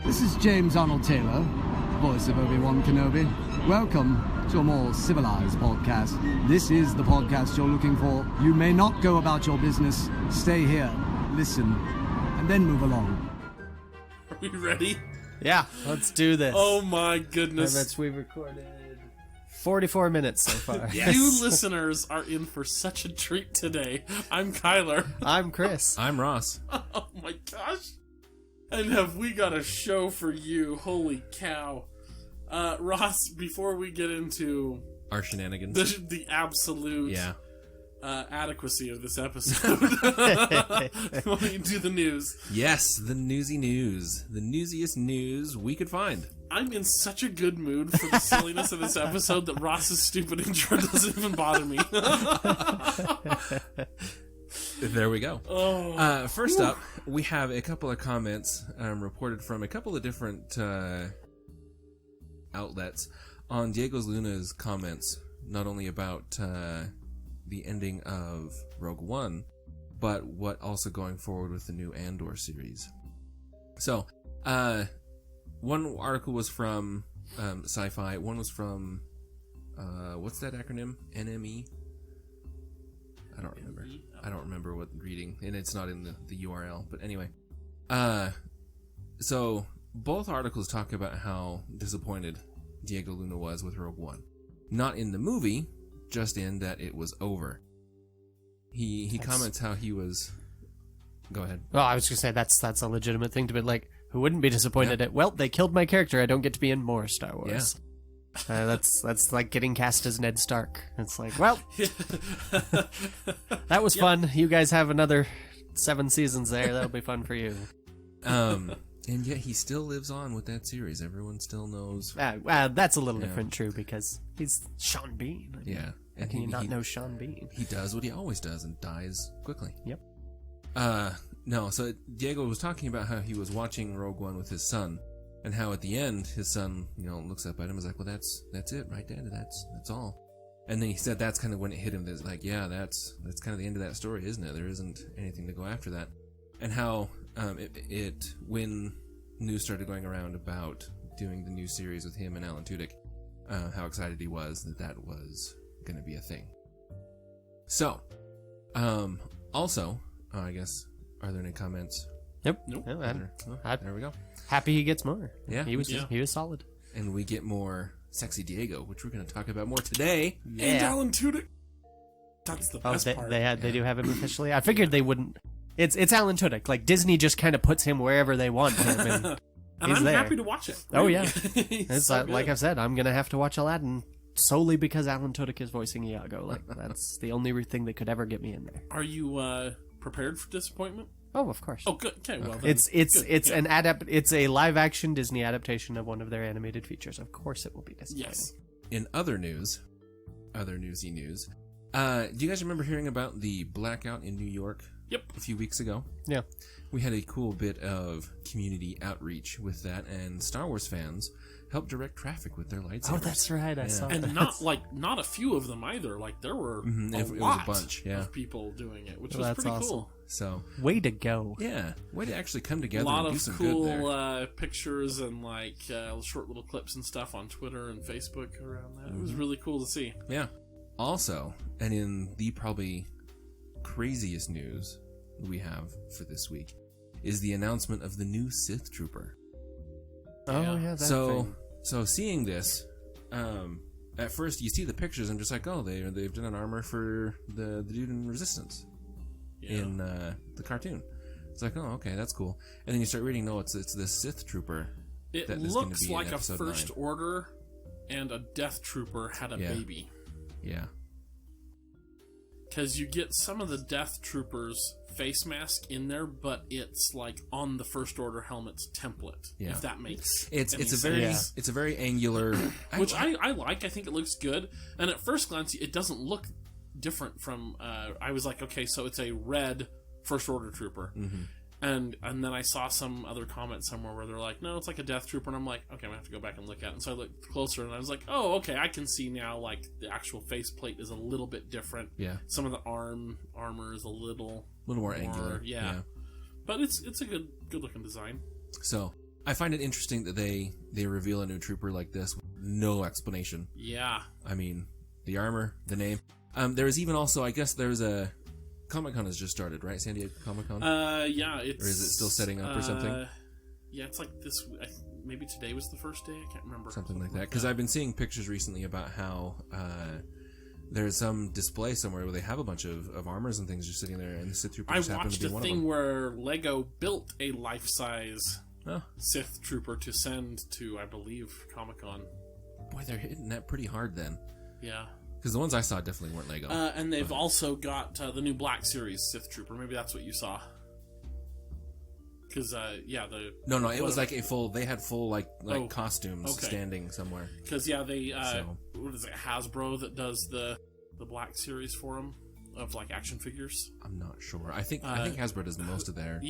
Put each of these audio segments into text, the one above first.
This is James Arnold Taylor, voice of Obi-Wan Kenobi. Welcome to a more civilized podcast. This is the podcast you're looking for. You may not go about your business. Stay here, listen, and then move along. Are we ready? Yeah, let's do this. Oh my goodness. And that's, we've recorded 44 minutes so far. Yes. You listeners are in for such a treat today. I'm Kyler. I'm Chris. I'm Ross. Oh my gosh. And have we got a show for you? Holy cow. Ross, before we get into Our shenanigans. the absolute adequacy of this episode, why don't you do the news? Yes, the newsy news. The newsiest news we could find. I'm in such a good mood for the silliness of this episode that Ross's stupid intro doesn't even bother me. There we go. Oh. First up, we have a couple of comments reported from a couple of different outlets on Diego Luna's comments, not only about the ending of Rogue One, but what also going forward with the new Andor series. So, one article was from Sci-Fi, one was from, what's that acronym? NME? I don't remember. I don't remember what reading, and it's not in the URL, but anyway. So, both articles talk about how disappointed Diego Luna was with Rogue One. Not in the movie, just in that it was over. He comments how he was... Go ahead. Well, I was going to say, that's a legitimate thing to be like, who wouldn't be disappointed at, well, they killed my character, I don't get to be in more Star Wars. Yeah. That's like getting cast as Ned Stark. It's like, well, that was fun. You guys have another 7 seasons there. That'll be fun for you. And yet he still lives on with that series. Everyone still knows. That's a little different, true, because he's Sean Bean. I mean, yeah. How can you not know Sean Bean? He does what he always does and dies quickly. Yep. No, so Diego was talking about how he was watching Rogue One with his son, and how at the end his son, looks up at him and is like, "Well, that's it, right, Dad? That's all." And then he said that's kind of when it hit him. That's like, yeah, that's kind of the end of that story, isn't it? There isn't anything to go after that. And how when news started going around about doing the new series with him and Alan Tudyk, how excited he was that was going to be a thing. So, also, I guess, are there any comments? Yep. Nope. There we go. Happy he gets more. Yeah. He was solid. And we get more Sexy Diego, which we're going to talk about more today. Yeah. And Alan Tudyk. That's the best part. They do have him officially. I figured they wouldn't. It's Alan Tudyk. Like, Disney just kind of puts him wherever they want him, and I'm there. happy to watch it. Oh yeah. It's so like I've said, I'm gonna have to watch Aladdin solely because Alan Tudyk is voicing Iago. Like, that's the only thing that could ever get me in there. Are you prepared for disappointment? Oh, of course. Oh, good. Okay, well, then, it's a live action Disney adaptation of one of their animated features. Of course, it will be disappointing. Yes. In other newsy news, do you guys remember hearing about the blackout in New York? Yep. A few weeks ago. Yeah. We had a cool bit of community outreach with that, and Star Wars fans helped direct traffic with their lightsabers. Oh, that's right. I saw that. And not a few of them either. Like, there were it was a bunch, of people doing it, which was pretty awesome. Cool. So way to go. Yeah, way to actually come together. A lot and do of some cool good there. pictures and short little clips and stuff on Twitter and Facebook around that. It was really cool to see. Yeah. Also, and in the probably craziest news we have for this week, is the announcement of the new Sith Trooper. Oh yeah, that thing. So seeing this, at first you see the pictures and just like, oh, they've done an armor for the dude in Resistance in the cartoon. It's like, oh, okay, that's cool. And then you start reading, no, it's this Sith Trooper. It looks like a First Order and a Death Trooper had a baby. Yeah. Because you get some of the Death Troopers' face mask in there, but it's like on the First Order helmet's template. Yeah. If that makes it's a very angular, which I like. I think it looks good. And at first glance, it doesn't look different from. I was like, okay, so it's a red First Order Trooper. Mm-hmm. And then I saw some other comment somewhere where they're like, no, it's like a Death Trooper. And I'm like, okay, I'm going to have to go back and look at it. And so I looked closer and I was like, oh, okay, I can see now, like, the actual faceplate is a little bit different. Yeah. Some of the armor is a little more angular. Yeah. But it's a good looking design. So, I find it interesting that they reveal a new trooper like this with no explanation. Yeah. I mean, the armor, the name. There is even also, I guess there's a... Comic-Con has just started, right? San Diego Comic-Con? Yeah, it's... Or is it still setting up or something? Yeah, it's like this... maybe today was the first day? I can't remember. Something like that. Because I've been seeing pictures recently about how there's some display somewhere where they have a bunch of armors and things just sitting there, and the Sith Trooper just happen to be one of them. I watched a thing where Lego built a life-size Sith Trooper to send to, I believe, Comic-Con. Boy, they're hitting that pretty hard then. Yeah. Because the ones I saw definitely weren't Lego. And they've also got the new Black Series Sith Trooper. Maybe that's what you saw. Because, No, it was like a full... They had full, costumes standing somewhere. Because, they... What is it, Hasbro that does the Black Series for them? Of, action figures? I'm not sure. I think Hasbro does the most of their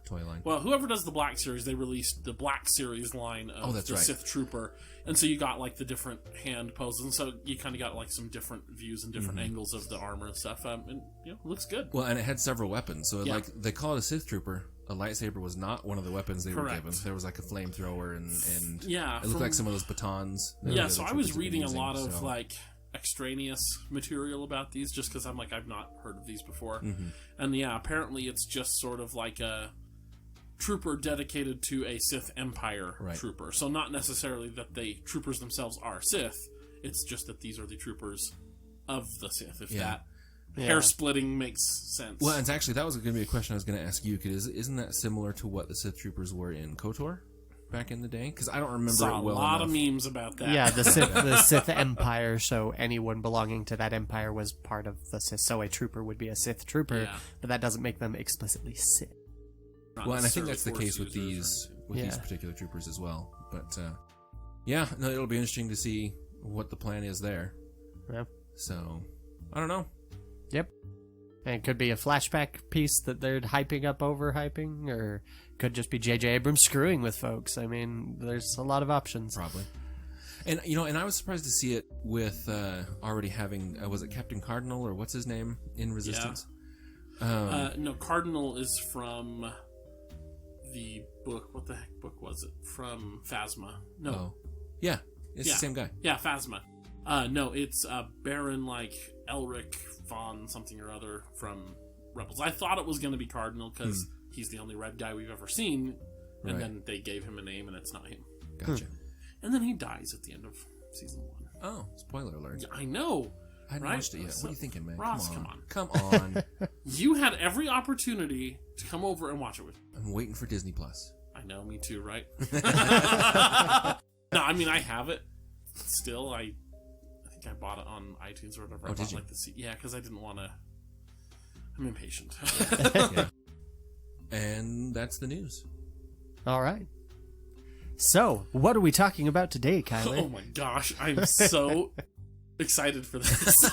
toy line. Well, whoever does the Black Series, they released the Black Series line of the Sith Trooper. And so you got, the different hand poses. And so you kind of got, some different views and different angles of the armor and stuff. And, it looks good. Well, and it had several weapons. So, they call it a Sith Trooper. A lightsaber was not one of the weapons they were given. There was a flamethrower and it looked like some of those batons. So I was reading a lot of extraneous material about these just because I'm like, I've not heard of these before. And apparently it's just sort of like a trooper dedicated to a Sith Empire trooper. So not necessarily that the troopers themselves are Sith, it's just that these are the troopers of the Sith, if that hair splitting makes sense. Well, and actually, that was going to be a question I was going to ask you, because isn't that similar to what the Sith Troopers were in KOTOR back in the day? Because I don't remember it well enough. A lot of memes about that. Yeah, the Sith Empire, so anyone belonging to that empire was part of the Sith. So a trooper would be a Sith trooper, but that doesn't make them explicitly Sith. Well, and I think that's the case with these particular troopers as well. But, it'll be interesting to see what the plan is there. Yeah. So, I don't know. Yep. And it could be a flashback piece that they're overhyping, or could just be J.J. Abrams screwing with folks. I mean, there's a lot of options. Probably. And, and I was surprised to see it with already having, was it Captain Cardinal, or what's his name, in Resistance? Yeah. No, Cardinal is from the book. What the heck book was it? From Phasma. No. Oh. Yeah. It's the same guy. Yeah, Phasma. No, it's Baron, Elric von something or other from Rebels. I thought it was going to be Cardinal because he's the only red guy we've ever seen, and then they gave him a name and it's not him. Gotcha. And then he dies at the end of season 1. Oh, spoiler alert. I know. I haven't watched it yet. What are you thinking, man? Ross, Come on. You had every opportunity to come over and watch it with me. I'm waiting for Disney Plus. I know, me too, right? No, I mean, I have it still. I think I bought it on iTunes or whatever. Oh, did you? Yeah, because I didn't want to. I'm impatient. Yeah. And that's the news. All right. So, what are we talking about today, Kyler? Oh my gosh, I'm so excited for this.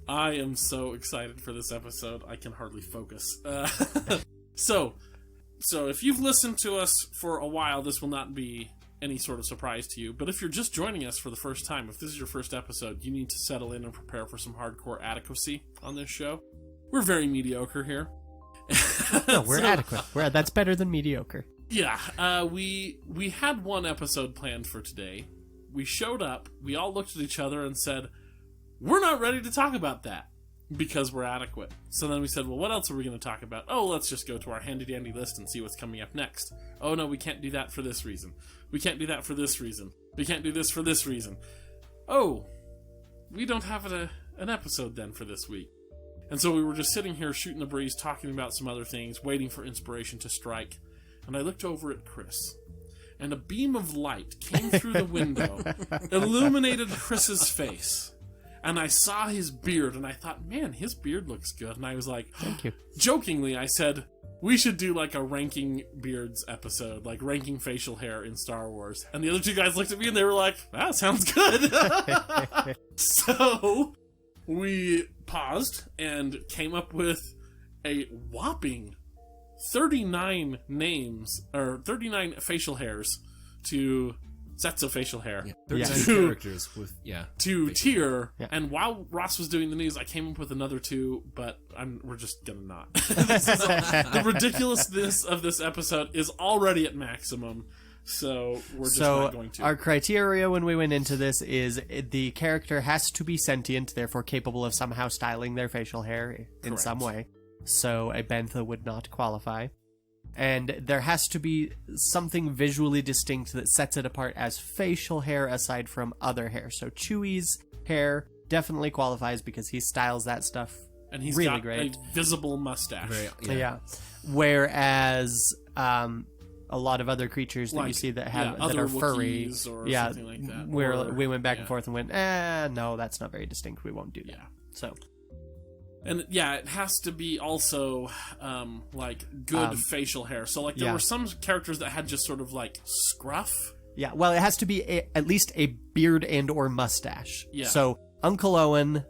I am so excited for this episode. I can hardly focus. So if you've listened to us for a while, this will not be any sort of surprise to you. But if you're just joining us for the first time, if this is your first episode, you need to settle in and prepare for some hardcore adequacy on this show. We're very mediocre here. No, we're adequate. That's better than mediocre. Yeah, we had one episode planned for today. We showed up, we all looked at each other and said, we're not ready to talk about that because we're adequate. So then we said, well, what else are we going to talk about? Oh, let's just go to our handy-dandy list and see what's coming up next. Oh, no, we can't do that for this reason. We can't do that for this reason. We can't do this for this reason. Oh, we don't have an episode then for this week. And so we were just sitting here shooting the breeze, talking about some other things, waiting for inspiration to strike. And I looked over at Chris, and a beam of light came through the window, illuminated Chris's face. And I saw his beard, and I thought, man, his beard looks good. And I was like, thank you. Jokingly, I said, we should do a ranking beards episode, ranking facial hair in Star Wars. And the other two guys looked at me, and they were like, that sounds good. So we paused and came up with a whopping 39 names, or 39 facial hairs to sets of facial hair. Yeah, 39 Yeah. characters with To tier, Yeah. and while Ross was doing the news, I came up with another 2, but we're just gonna not. The ridiculousness of this episode is already at maximum, so we're just not going to. Our criteria when we went into this is the character has to be sentient, therefore capable of somehow styling their facial hair in some way. So a bantha would not qualify. And there has to be something visually distinct that sets it apart as facial hair aside from other hair. So Chewie's hair definitely qualifies because he styles that stuff and he's really got great. a visible mustache. Yeah. Whereas a lot of other creatures that you see that have that other are furry, Wookiees or something like that. where we went back and forth and went, no, that's not very distinct. We won't do that. Yeah. So. And it has to be also like good facial hair. So like there were some characters that had just sort of like scruff. Yeah, well, it has to be at least a beard and or mustache. Yeah. So Uncle Owen,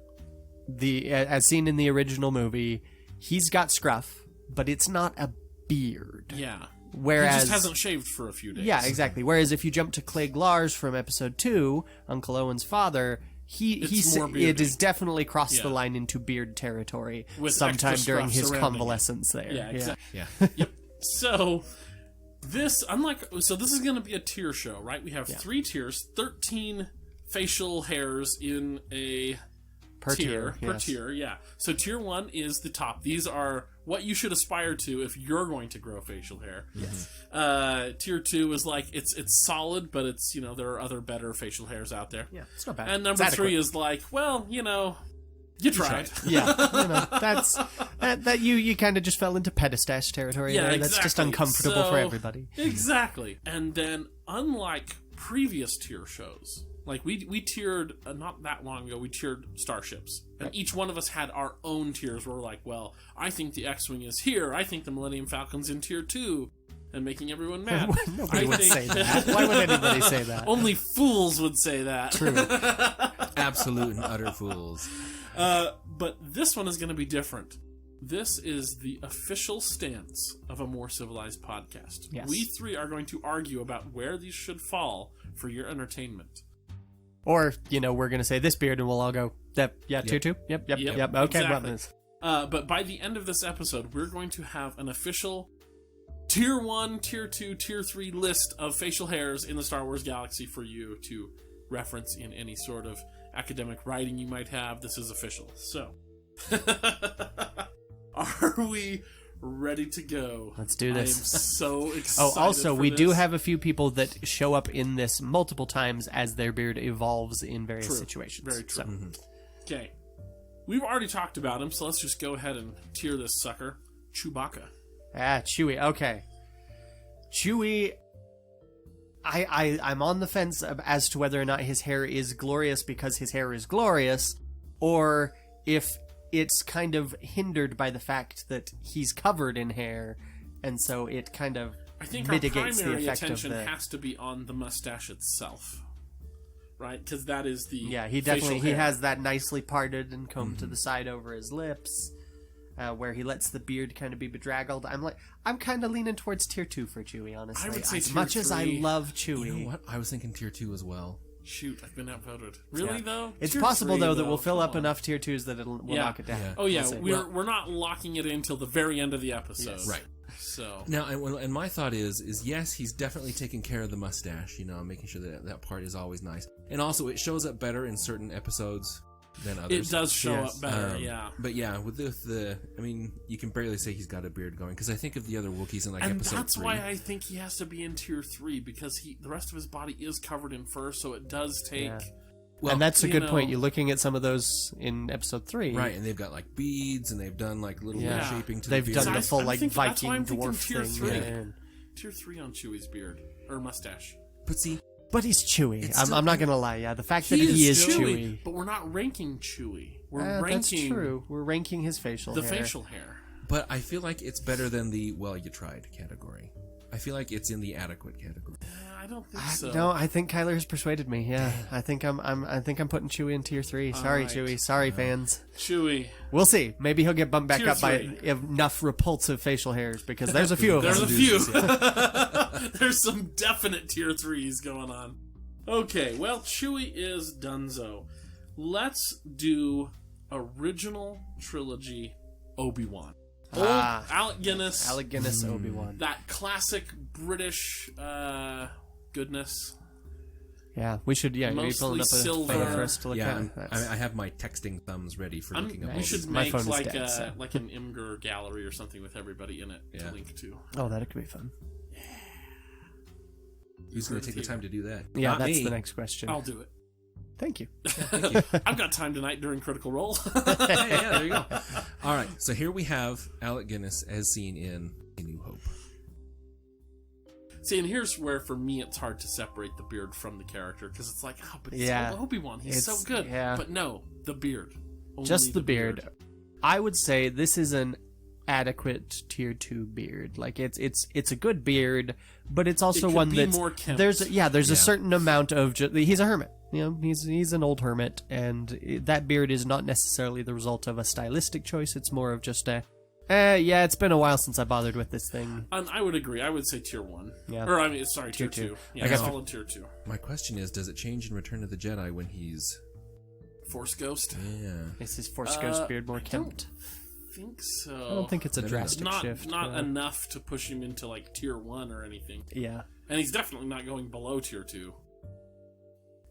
as seen in the original movie, he's got scruff, but it's not a beard. Yeah. Whereas he just hasn't shaved for a few days. Yeah, exactly. Whereas if you jump to Clegg Lars from episode 2, Uncle Owen's father, it is definitely crossed the line into beard territory sometime during his convalescence there. Yeah, exactly. Yeah. Yep. So this is going to be a tier show, right? We have 3 tiers, 13 facial hairs in a per tier. Yeah. So tier 1 is the top. These are what you should aspire to if you're going to grow facial hair. Yes. Tier 2 is like it's solid, but it's there are other better facial hairs out there. Yeah, it's not bad. And number 3 is like, well, you tried. Yeah, that's that you kind of just fell into pedistache territory. Yeah, there. exactly. That's just uncomfortable for everybody. Exactly. And then, unlike previous tier shows, like we tiered not that long ago, we tiered starships, and each one of us had our own tiers. Where we're like, well, I think the X-wing is here. I think the Millennium Falcon's in tier 2. And making everyone mad. Nobody would say that. Why would anybody say that? Only fools would say that. True. Absolute and utter fools. But this one is going to be different. This is the official stance of a More Civilized podcast. Yes. We 3 are going to argue about where these should fall for your entertainment. Or, we're going to say this beard and we'll all go, tier 2? Yep. Okay, exactly. But by the end of this episode, we're going to have an official tier 1, tier 2, tier 3 list of facial hairs in the Star Wars galaxy for you to reference in any sort of academic writing you might have. This is official. So, are we ready to go? Let's do this. I am so excited. Also, for we this. do have a few people that show up in this multiple times as their beard evolves in various situations. Very true. So. Okay. We've already talked about him, so let's just go ahead and tier this sucker. Chewbacca. Chewie. Okay. Chewie, I'm on the fence as to whether or not his hair is glorious because his hair is glorious, or if it's kind of hindered by the fact that he's covered in hair, and so it kind of mitigates the effect of the... I think our primary attention has to be on the mustache itself, right? Because that is the he has that nicely parted and combed to the side over his lips. Where he lets the beard kind of be bedraggled. I'm kind of leaning towards tier 2 for Chewie, honestly. I would say as much 3. as I love Chewie. You know what? I was thinking tier 2 as well. Shoot, I've been outvoted. Really, though? It's Tier possible, 3, though, that we'll fill up enough tier 2s that we'll knock it down. Yeah. Oh, yeah. We'll We're not locking it in until the very end of the episode. Yes. Right. So now, and my thought is yes, he's definitely taking care of the mustache, making sure that part is always nice. And also, it shows up better in certain episodes than others. It does show up better, But yeah, with you can barely say he's got a beard going, because I think of the other Wookiees in and episode 3. that's why I think he has to be in tier 3, because the rest of his body is covered in fur, so it does take... Yeah. Well, and that's a good point. You're looking at some of those in episode 3. Right, and they've got like beads, and they've done like little shaping to they've the beard. done the full that's why Viking I'm thinking dwarf tier thing. 3. Tier 3 on Chewie's beard. Or mustache. But see... But he's Chewie. I'm not going to lie. Yeah, the fact that He he is Chewie, Chewie. but we're not ranking Chewie. We're ranking... That's true. We're ranking his facial hair. The facial hair. But I feel like it's better than the, well, you tried category. I feel like it's in the adequate category. I don't think so. No, I think Kyler has persuaded me. Yeah, I think I'm putting Chewie in tier 3. Sorry, right. Chewie. Sorry, fans. Chewie. We'll see. Maybe he'll get bumped back Tier up by 3. enough repulsive facial hairs, because there's a few of them. There's a few. There's some definite tier 3s going on. Okay, well, Chewie is donezo. Let's do original trilogy Obi-Wan. Old Alec Guinness. Alec Guinness, Obi-Wan. That classic British goodness. Yeah, we should. Yeah, we pull it up silver. for us to look Yeah, at. I have my texting thumbs ready for looking up. We should My make phone is like dead, so. like an Imgur gallery or something with everybody in it to link to. Oh, that could be fun. Who's going to take the time to do that? Yeah, Not that's me. the next question. I'll do it. Thank you. I've got time tonight during Critical Role. Yeah, there you go. All right, so here we have Alec Guinness as seen in A New Hope. See, and here's where, for me, it's hard to separate the beard from the character, because it's like, oh, but it's Obi-Wan. He's so good. Yeah. But no, the beard. Only Just the beard. I would say this is an adequate tier 2 beard. Like it's a good beard, but it's also could one be that's more kempt. there's a certain amount of he's a hermit. You know, he's an old hermit, and that beard is not necessarily the result of a stylistic choice. It's more of just it's been a while since I bothered with this thing. And I would agree. I would say tier 1. Yeah. Or, I mean, sorry, tier 2. Yeah, I guess solid tier 2. My question is, does it change in Return of the Jedi when he's... Force Ghost? Yeah. Is his Force Ghost beard more kempt? I think so. I don't think it's a drastic shift. Not enough to push him into, like, tier 1 or anything. Yeah. And he's definitely not going below tier 2.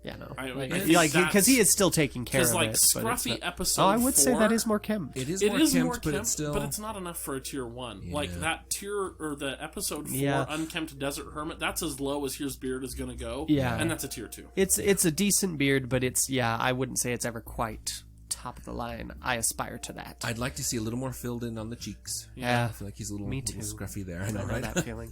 Yeah, no. I Like, because he is still taking care of Because, like, it. Scruffy episode 4... I would say that is more kempt. It is It more is kempt, more but kempt, it's still... but it's not enough for a tier 1. Yeah. Like, that tier, or the episode 4 Yeah. Unkempt Desert Hermit, that's as low as his beard is going to go. Yeah. And that's a tier 2. It's a decent beard, but I wouldn't say it's ever quite top of the line. I aspire to that. I'd like to see a little more filled in on the cheeks. Yeah. I feel like he's a little, Me too. little scruffy there. I I know, know right? that feeling.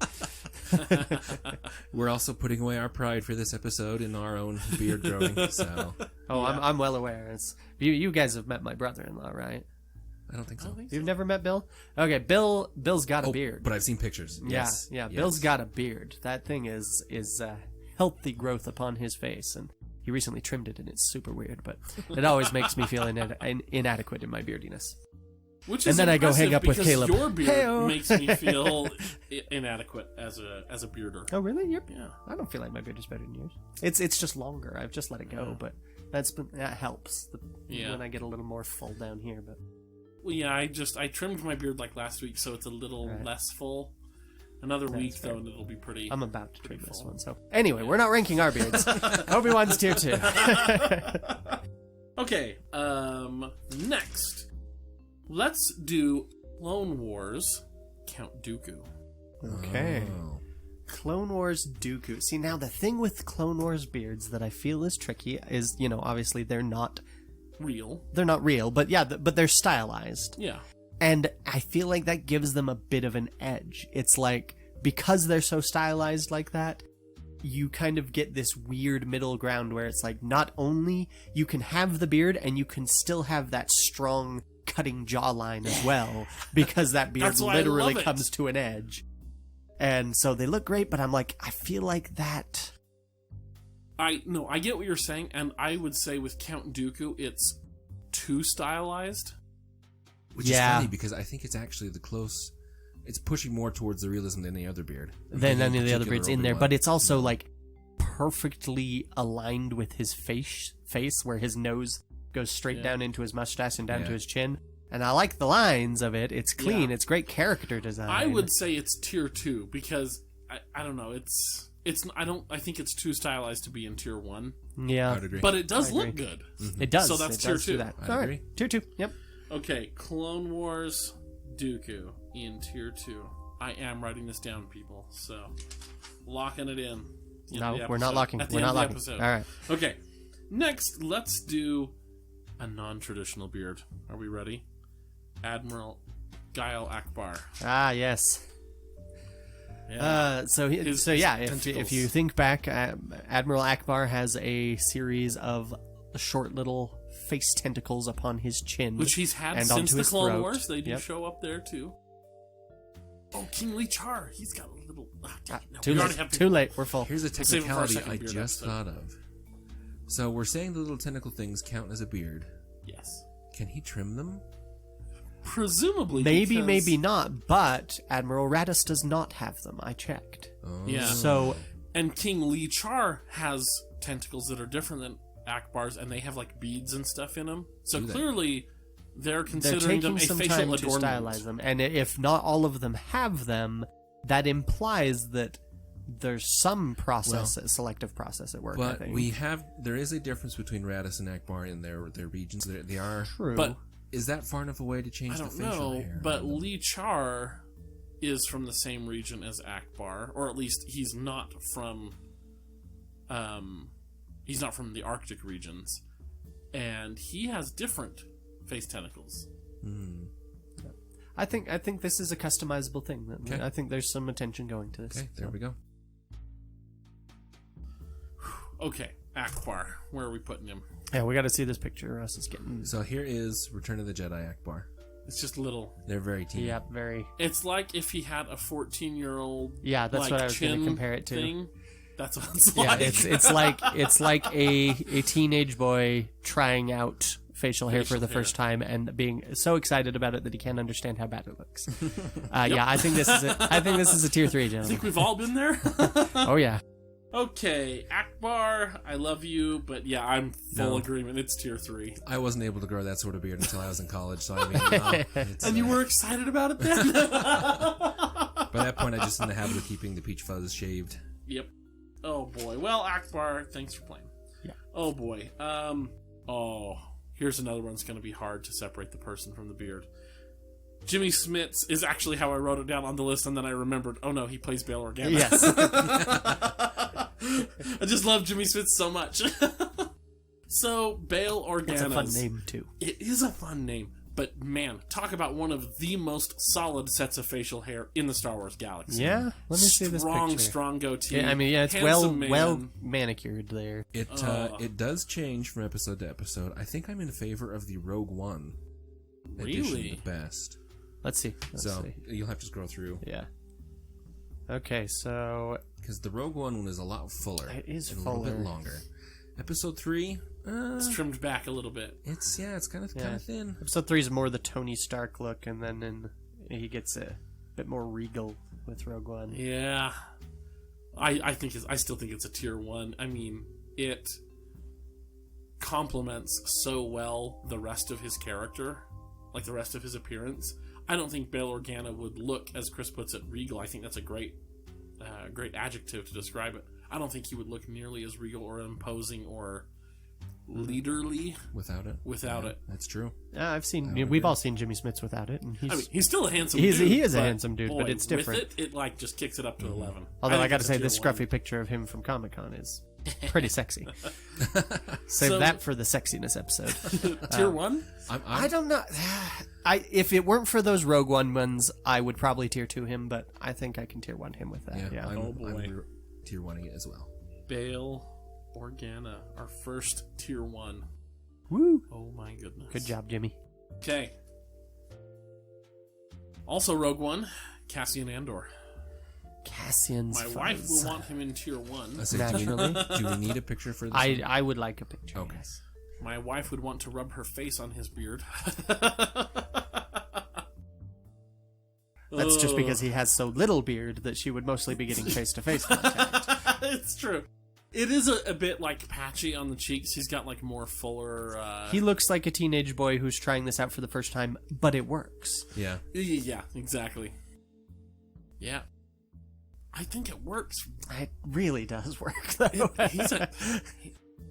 We're also putting away our pride for this episode in our own beard growing, so... Oh, yeah. I'm well aware. You guys have met my brother-in-law, right? I don't think so. You've never met Bill? Okay, Bill's got a beard. But I've seen pictures. Yes. Yeah. Yes. Bill's got a beard. That thing is healthy growth upon his face, and he recently trimmed it, and it's super weird. But it always makes me feel inadequate in my beardiness. Which And is then I go hang up with because Caleb. Your beard Hey-o. makes me feel inadequate as a bearder. Oh, really? Yeah. I don't feel like my beard is better than yours. It's just longer. I've just let it go, but that helps. When I get a little more full down here, but. Well, yeah, I trimmed my beard like last week, so it's a little less full. Another week, fair. though, and it'll be pretty... I'm about to trim this one, so... Anyway, we're not ranking our beards. Obi-Wan's tier 2. Okay, next. Let's do Clone Wars Count Dooku. Okay. Oh. Clone Wars Dooku. See, now the thing with Clone Wars beards that I feel is tricky is, obviously they're not Real. but but they're stylized. Yeah. And I feel like that gives them a bit of an edge. It's like, because they're so stylized like that, you kind of get this weird middle ground where it's like, not only you can have the beard and you can still have that strong cutting jawline as well, because that beard That's why I literally love it. comes to an edge. And so they look great, but I'm like, I feel like that... I get what you're saying, and I would say with Count Dooku, it's too stylized. Which is funny, because I think it's actually it's pushing more towards the realism than any other beard. Than any of the other beards in there, Obi-Wan. but it's also like perfectly aligned with his face where his nose goes straight down into his mustache and down to his chin. And I like the lines of it. It's clean. Yeah. It's great character design. I would say it's tier 2 because I don't know. I think it's too stylized to be in tier 1. Yeah, I would agree. But it does I look agree. good. It does. So that's it tier does do 2. that. I All right. agree. Tier 2. Yep. Okay, Clone Wars Dooku in tier 2. I am writing this down, people. So locking it in. No, we're not locking. At the We're end not of the locking. episode. All right. Okay. Next, let's do a non-traditional beard. Are we ready? Admiral Gail Akbar. Ah, yes. Yeah. If tentacles. you think back, Admiral Akbar has a series of short little face tentacles upon his chin, Which he's had and since onto the his Clone throat. Wars. They do Yep. show up there too. Oh, King Lee Char. He's got a little. Too late. Too late. We're full. Here's a save it for our technicality second I beard just episode. thought of. So we're saying the little tentacle things count as a beard. Yes. Can he trim them? Presumably. Maybe, because- maybe not. But Admiral Raddus does not have them. I checked. Oh. Yeah. So And King Lee Char has tentacles that are different than Akbar's, and they have like beads and stuff in them. So Do they? clearly, they're They're considering them taking a some facial time adornment. to stylize them, and if not all of them have them, that implies that there's some process, selective process at work. I But think. there is a difference between Radis and Akbar in their regions. They are. True. But Is that far enough away to change I the don't facial know. hair? But Lee Char is from the same region as Akbar, or at least he's not from. He's not from the Arctic regions, and he has different face tentacles. I think this is a customizable thing. Okay. I think there's some attention going to this. Okay, there we go. Okay, Akbar. Where are we putting him? Yeah, we got to see this picture. Us is getting. So here is Return of the Jedi Akbar. It's just little. They're very teeny. Yeah, very. It's like if he had a 14-year-old. Yeah, that's like, what I was going chin to compare it to. Thing. That's what it's Yeah, like. it's like a teenage boy trying out facial hair for Facial the hair. first time and being so excited about it that he can't understand how bad it looks. Yeah, I think this is a tier 3, I gentlemen. think we've all been there. Oh yeah. Okay, Akbar, I love you, but yeah, I'm full No. agreement. It's tier 3. I wasn't able to grow that sort of beard until I was in college, so I mean, it's, And you were excited about it then? by that point, I just in the habit of keeping the peach fuzz shaved. Yep. Oh boy. Well, Akbar, thanks for playing. Yeah. Oh boy. Here's another one that's going to be hard to separate the person from the beard. Jimmy Smits is actually how I wrote it down on the list, and then I remembered, oh no, he plays Bail Organa. Yes. I just love Jimmy Smits so much. So, Bail Organa. It's a fun name too. It is a fun name, but man, talk about one of the most solid sets of facial hair in the Star Wars galaxy. Yeah. Let me see this picture. Strong goatee. Yeah, I mean, yeah, it's handsome well man. manicured there. It does change from episode to episode. I think I'm in favor of the Rogue One edition Really? the best. Let's see. Let's So see. you'll have to scroll through Yeah. Okay, so because the Rogue One is a lot fuller. It is and a little fuller. bit longer. Episode 3, It's trimmed back a little bit. it's kind of thin. episode 3 is more the Tony Stark look, and then he gets a bit more regal with Rogue One. Yeah, I still think it's a tier 1. I mean, it complements so well the rest of his character, like the rest of his appearance. I don't think Bail Organa would look, as Chris puts it, regal. I think that's a great adjective to describe it. I don't think he would look nearly as regal or imposing or leaderly Without it. without it. That's true. We've all seen Jimmy Smits without it, and I mean, he's still a handsome he dude. is a but, handsome dude, but boy, it's different. With it like just kicks it up to 11. Although I think got to it's a say, tier this 1. scruffy picture of him from Comic-Con is pretty sexy. Save So- that for the sexiness episode. Tier 1? I don't know. If it weren't for those Rogue One ones, I would probably tier 2 him, but I think I can tier 1 him with that. Yeah. Oh, boy. I'm tier 1-ing it as well. Bail Organa, our first tier 1. Woo! Oh my goodness. Good job, Jimmy. Okay. Also Rogue One, Cassian Andor. Cassian's My fuzz. wife will want him in tier 1. I say, Naturally. do we need a picture for this? I would like a picture. Okay. Yes. My wife would want to rub her face on his beard. That's just because he has so little beard that she would mostly be getting face-to-face contact. It's true. It is a bit like patchy on the cheeks. He's got like more fuller. He looks like a teenage boy who's trying this out for the first time, but it works. Yeah. Yeah, exactly. Yeah. I think it works. It really does work, though.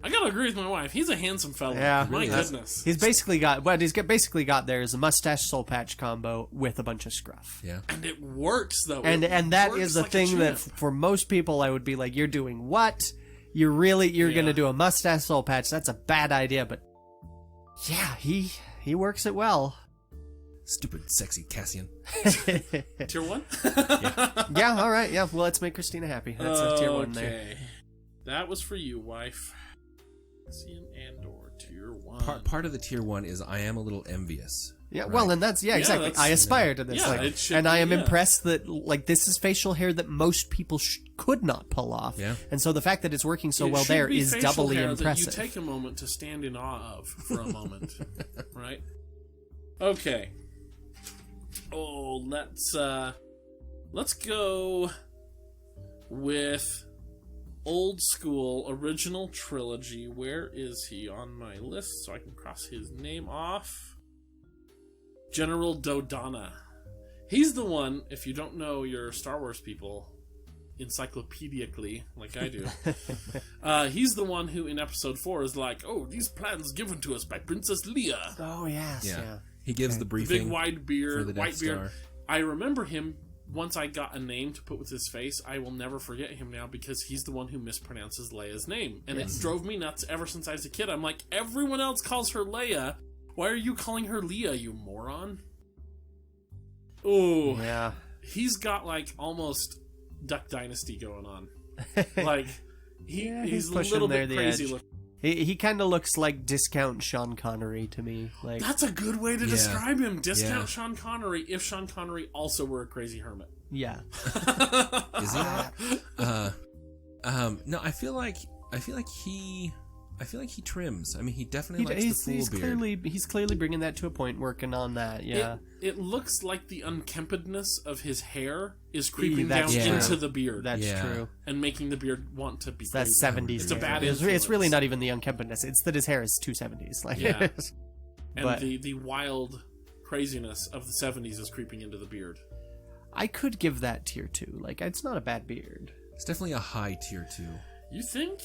I gotta agree with my wife. He's a handsome fella. Yeah. My Really is. goodness. He's basically got what he's basically got there is a mustache soul patch combo with a bunch of scruff. Yeah. And it works though. And It that works is a like thing that champ. for most people I would be like, you're doing what? You're gonna do a mustache soul patch. That's a bad idea, but yeah, he works it well. Stupid, sexy Cassian. Tier 1? Yeah, all right, yeah. Well, let's make Christina happy. That's a tier 1 there. Okay. That was for you, wife. Cassian Andor, tier 1. Part of the tier 1 is I am a little envious. Yeah, Right. well, and that's exactly. that's- I aspire to this, Yeah, like, it should and I be, am yeah. impressed that this is facial hair that most people could not pull off. Yeah. And so the fact that it's working so It well should there be is facial doubly hair impressive. That you take a moment to stand in awe of for a moment, right? Okay. Oh, let's go with old school original trilogy. Where is he on my list so I can cross his name off? General Dodonna. He's the one, if you don't know your Star Wars people encyclopedically, like I do, he's the one who in episode 4 is like, oh, these plans given to us by Princess Leia. Oh, yes. Yeah. He gives the briefing. The big wide beard, for the Death white beard. Star. I remember him once I got a name to put with his face. I will never forget him now because he's the one who mispronounces Leia's name. And it drove me nuts ever since I was a kid. I'm like, everyone else calls her Leia. Why are you calling her Leia, you moron? Oh, Yeah. he's got like almost Duck Dynasty going on. Like he's a pushing little there bit the crazy edge. looking. He kind of looks like discount Sean Connery to me. Like That's a good way to describe him. Discount Yeah. Sean Connery if Sean Connery also were a crazy hermit. yeah. Is he not? No, I feel like he trims. I mean, he definitely likes the full beard. He's clearly bringing that to a point, working on that. Yeah. It looks like the unkemptedness of his hair is creeping That's down true. into the beard That's Yeah. true. and making the beard want to be It's that crazy. 70s. It's a hair. bad It's influence. really not even the unkemptedness. It's that his hair is too 70s. Like, Yeah. And but- the wild craziness of the 70s is creeping into the beard. I could give that tier 2. Like, it's not a bad beard. It's definitely a high tier 2. You think?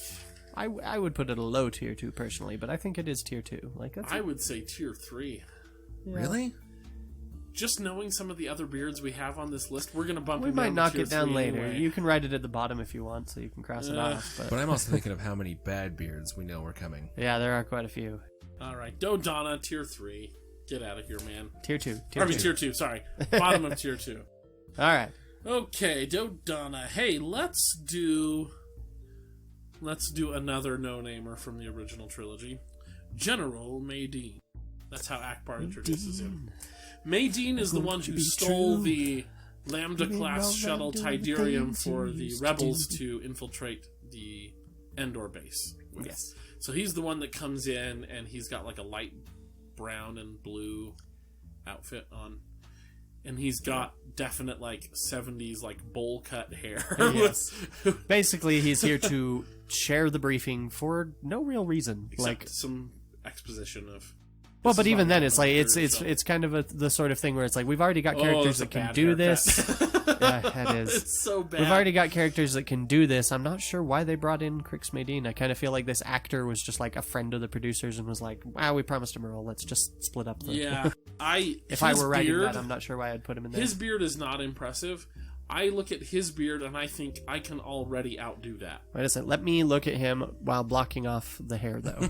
I would put it a low tier 2 personally, but I think it is tier 2. Like that's I would say tier 3. Really? Just knowing some of the other beards we have on this list, we're going to bump we him might down to knock tier it down 3 later. anyway. You can write it at the bottom if you want, so you can cross it off. But I'm also thinking of how many bad beards we know are coming. Yeah, there are quite a few. All right, Dodonna, tier 3. Get out of here, man. Tier 2. Tier 2, sorry. Bottom of tier 2. All right. Okay, Dodonna. Hey, let's do another no-namer from the original trilogy. General Maydeen. That's how Akbar introduces him. Maydeen is the one who stole the Lambda-class shuttle Tiderium for the rebels to infiltrate the Endor base with. Yes. So he's the one that comes in, and he's got like a light brown and blue outfit on. And he's got definite, like, 70s, like, bowl cut hair. Yes. Basically, he's here to share the briefing for no real reason. Except Like, some exposition of... well, this but is even why then, we it's have like a it's kind of the sort of thing where it's like we've already got characters that can do this. Yeah, it is. It's so bad. We've already got characters that can do this. I'm not sure why they brought in Crix Maydeen. I kind of feel like this actor was just like a friend of the producers and was like, "Wow, we promised him a role. Let's just split up the." Yeah. If I were writing beard, that, I'm not sure why I'd put him in there. His beard is not impressive. I look at his beard and I think I can already outdo that. Wait a second. Let me look at him while blocking off the hair, though,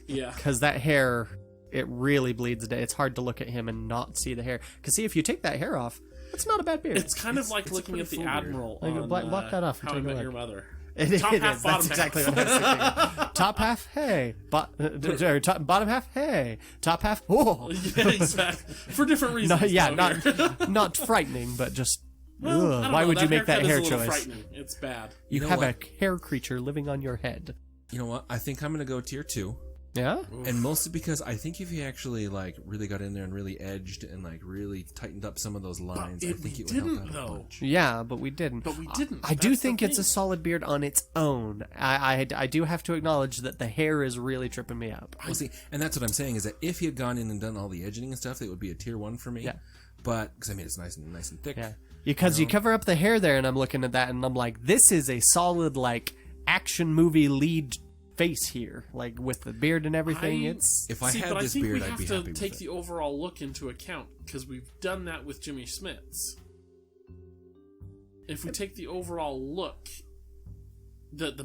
Yeah. because that hair, it really bleeds. It's hard to look at him and not see the hair. Because see, if you take that hair off, it's not a bad beard. It's kind of like looking at the full beard. Admiral Like, on block that off and How I take a Met look. Your Mother. Top half, That's bottom exactly half. what I was thinking. Top half, hey. Bottom half, hey. Top half, oh. Yeah, exactly. For different reasons. Not frightening, but just. Well, I don't why know, would you make that haircut hair is a little choice? frightening. It's bad. You know have what? a hair creature living on your head. You know what? I think I'm gonna go tier 2. Yeah? And mostly because I think if he actually like really got in there and really edged and like really tightened up some of those lines, I think it would help out a bunch. Yeah, but we didn't. But we didn't. I do That's the think it's a thing. solid beard on its own. I do have to acknowledge that the hair is really tripping me up. Well, see, and that's what I'm saying is that if he had gone in and done all the edging and stuff, it would be a tier 1 for me. Yeah. But because I mean it's nice and thick. Yeah. Because you cover up the hair there, and I'm looking at that, and I'm like, this is a solid, like, action movie lead face here. Like, with the beard and everything, it's... If I See, had but this I think beard, we I'd have be to happy with take it. the overall look into account because we've done that with Jimmy Smits. If we take the overall look that the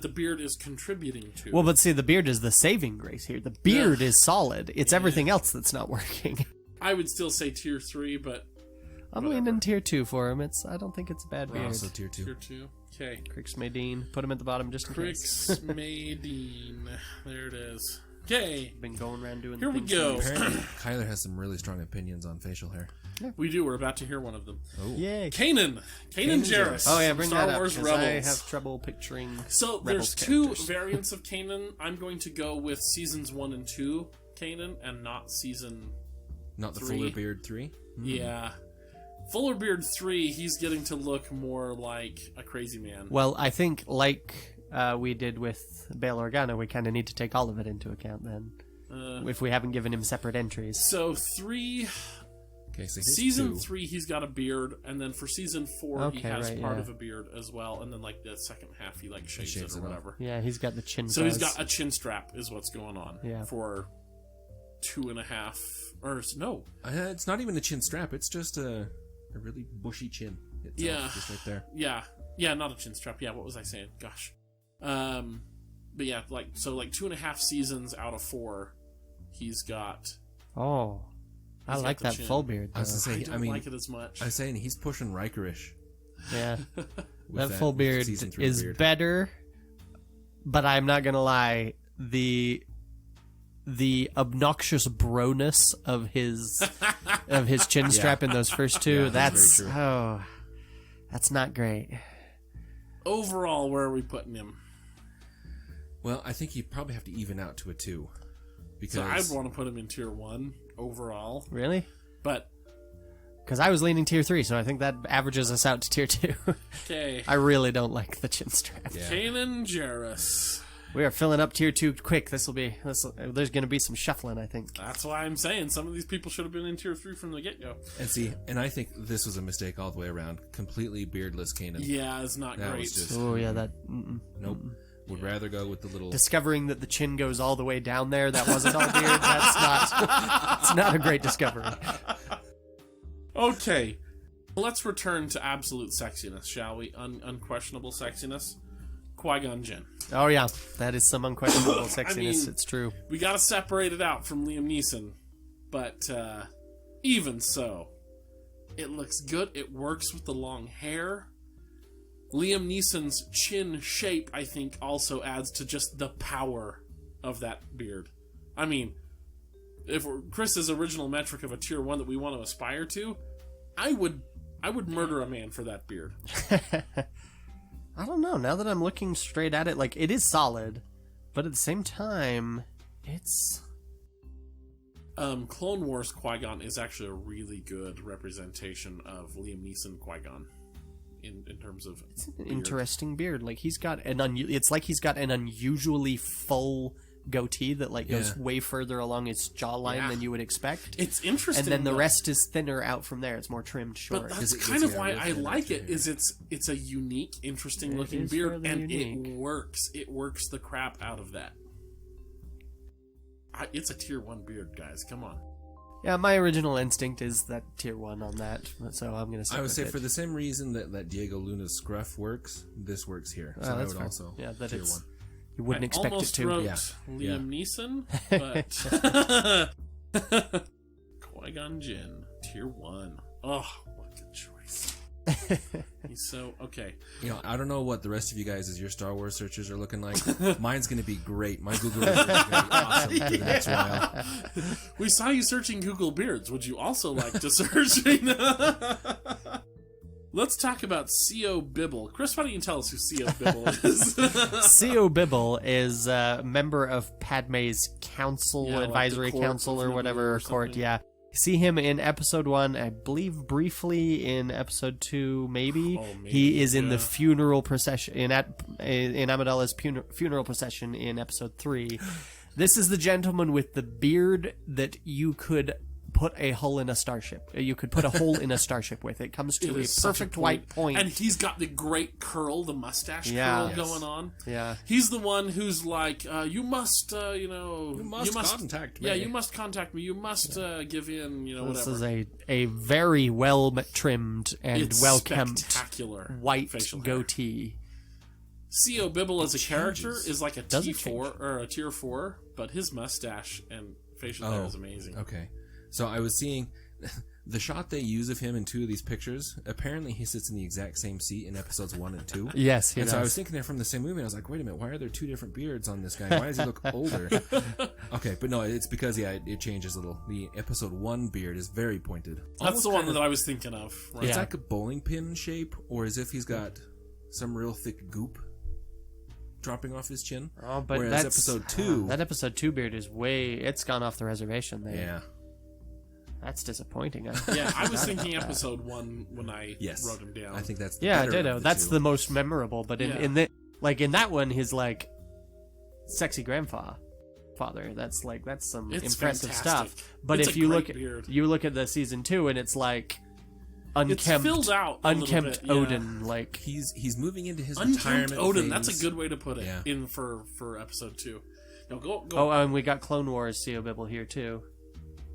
beard is contributing to. Well, but see, the beard is the saving grace here. The beard is solid. It's everything else that's not working. I would still say tier 3, but I'm leaning tier 2 for him. I don't think it's a bad beard. Also tier 2. tier 2. Okay. Crix Maydeen, put him at the bottom just in case. Crix Maydeen. There it is. Okay. Been going around doing Here the we things go. Apparently, Kyler has some really strong opinions on facial hair. We do. We're about to hear one of them. Oh. Yay. Kanan Jarrus. Oh yeah, from bring Star that up. Wars 'Cause Rebels. I have trouble picturing. So Rebels there's two characters. variants of Kanan. I'm going to go with seasons 1 and 2 Kanan, and not season. Not the 3. fuller beard 3? Yeah, Fuller Beard 3. He's getting to look more like a crazy man. Well, I think like we did with Bail Organa, we kind of need to take all of it into account then. If we haven't given him separate entries. So 3... Okay, so here's season 2. 3, he's got a beard, and then for season 4, he Okay, has right, part yeah. of a beard as well, and then like the second half, he like shaves shaves it or it off. whatever. Yeah, he's got the chin So he's fuzz. got a chin strap, is what's going on. Yeah. For 2.5, or no, It's not even a chin strap. It's just a really bushy chin. Itself, Yeah. just right there. yeah, not a chin strap. Yeah, what was I saying? Gosh, but yeah, like 2.5 seasons out of 4, he's got. Oh, I He's like got the that chin. full beard. I was though. gonna say, I don't like it as much. I was saying he's pushing Rikerish. Yeah, with that full beard season 3 is beard. better. But I'm not gonna lie, the obnoxious broness of his chin strap in those first 2. Yeah, that's very true. That's not great. Overall, where are we putting him? Well, I think you probably have to even out to a 2. Because So I'd want to put him in tier 1 overall, Really? but Because I was leaning tier 3, so I think that averages us out to tier 2. okay. I really don't like the chin strap. Yeah. Kanan Jarrus. We are filling up tier 2 quick. There's going to be some shuffling, I think. That's why I'm saying some of these people should have been in tier 3 from the get-go. And I think this was a mistake all the way around. Completely beardless Kanan. Yeah, it's not That great. was just Oh, yeah, that... nope. Would rather go with the little. Discovering that the chin goes all the way down there, that wasn't all beard, it's not a great discovery. Okay, let's return to absolute sexiness, shall we? Unquestionable sexiness. Qui-Gon Jinn. Oh, yeah, that is some unquestionable sexiness, mean- it's true. We gotta separate it out from Liam Neeson, but even so, it looks good. It works with the long hair. Liam Neeson's chin shape, I think, also adds to just the power of that beard. I mean, if Chris's original metric of a tier 1 that we want to aspire to, I would murder a man for that beard. I don't know, now that I'm looking straight at it, like, it is solid, but at the same time, it's... Clone Wars Qui-Gon is actually a really good representation of Liam Neeson Qui-Gon. In terms of an interesting beard. Like he's got it's like he's got an unusually full goatee that like goes way further along his jawline than you would expect. It's interesting, and then the rest is thinner out from there. It's more trimmed short. But that's kind of why I like it. Is it's a unique, interesting looking beard, and unique. it works. It works the crap out of that. It's a tier 1 beard, guys. Come on. Yeah, my original instinct is that tier 1 on that, so I'm gonna. I would say for the same reason that Diego Luna's scruff works, this works here. So I would fair. also that tier it's 1. you wouldn't I expect it almost to. wrote Yeah. Liam Neeson, but Qui-Gon Jinn, tier 1. Oh, what a good choice. He's so okay. I don't know what the rest of you guys as your Star Wars searches are looking like. Mine's going to be great. My Google search is going to be awesome for the next while. We saw you searching Google beards. Would you also like to search? Let's talk about C.O. Bibble. Chris, why don't you tell us who C.O. Bibble is? C.O. Bibble is a member of Padme's council, Yeah, like the advisory court council, of or Naboo whatever or court. something. Yeah, see him in episode 1, I believe briefly in episode 2, maybe. Oh, maybe, He is in the yeah. funeral procession in Amidalla's funeral procession in episode 3. This is the gentleman with the beard that you could put a hole in a starship. You could put a hole in a starship with. It comes to It a is such perfect white point. And he's got the great curl, the mustache Yeah. curl Yes. going on. Yeah. He's the one who's like, you must, you must contact me. Yeah, you must contact me. You must give in, This whatever. is a very well trimmed and It's well kempt spectacular white facial hair. goatee. C.O. Bibble as a character changes. is like a Does it T4 or a tier 4, but his mustache and facial hair is amazing. Okay. So I was seeing the shot they use of him in 2 of these pictures. Apparently, he sits in the exact same seat in episodes 1 and 2. Yes, he and does. so I was thinking they're from the same movie. And I was like, wait a minute, why are there 2 different beards on this guy? Why does he look older? Okay, but no, it's because it changes a little. The episode 1 beard is very pointed. That's Almost the one kind that I was thinking of. Right? It's Yeah. like a bowling pin shape, or as if he's got some real thick goop dropping off his chin. Oh, but Whereas that's, episode 2, that episode 2 beard is it's gone off the reservation there. yeah. That's disappointing. Yeah, I was thinking episode 1 when I Yes. wrote him down. I think that's the Yeah, better ditto. of the That's 2. the most memorable. But Yeah. Like in that one, his like sexy grandfather. That's some It's impressive fantastic. stuff. But It's if a you great look beard. at the season 2, and it's like It's filled out a little unkempt bit, yeah. Odin. Like He's moving into his Unkempt retirement Odin. phase. That's a good way to put it. Yeah. In for episode 2. No, go. oh, and we got Clone Wars CO Bibble here too,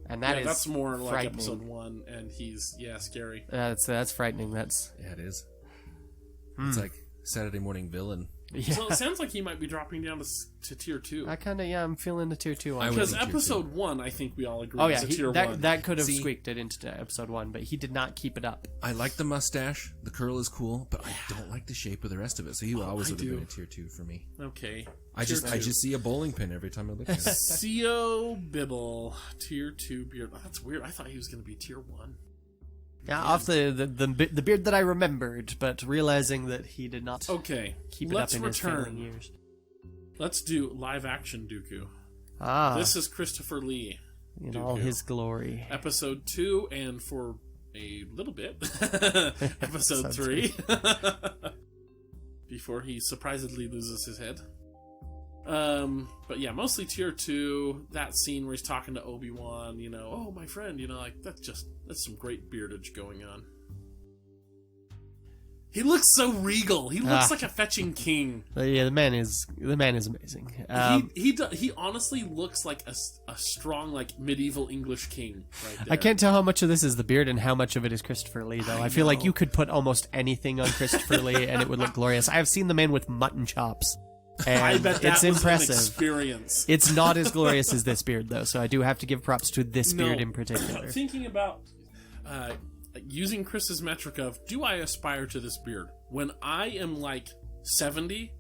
and that's more like frightening. episode 1, and he's scary. That's frightening. That's Yeah, it is. It's like Saturday morning villain. yeah. So it sounds like he might be dropping down to tier 2. I'm feeling the tier 2 I on would Because think tier episode 1, I think we all agree, Oh yeah, is a tier 1. that could have See- squeaked it into episode 1, but he did not keep it up. I like the mustache. The curl is cool, but I don't like the shape of the rest of it. So he always I would have been do. a tier 2 for me. Okay. I Tier just 2. see a bowling pin every time I look at it. CO Bibble, tier 2 beard. Oh, that's weird. I thought he was going to be tier 1. Yeah, off the beard that I remembered, but realizing that he did not Okay. keep it let's up in his return. failing years. Let's do live action Dooku. Ah, This is Christopher Lee. in Dooku. all his glory. Episode 2, and for a little bit, episode Episode 3. Before he surprisingly loses his head. But yeah, mostly tier 2. That scene where he's talking to Obi-Wan, oh, my friend, like, that's some great beardage going on. He looks so regal. He looks like a fetching king. Yeah, the man is amazing. He honestly looks like a strong, like, medieval English king right there. I can't tell how much of this is the beard and how much of it is Christopher Lee, though. I feel like you could put almost anything on Christopher Lee and it would look glorious. I have seen the man with mutton chops, and I bet that it's was impressive. an experience. It's not as glorious as this beard, though, so I do have to give props to this beard in particular. Thinking about using Chris's metric of, do I aspire to this beard? When I am like 70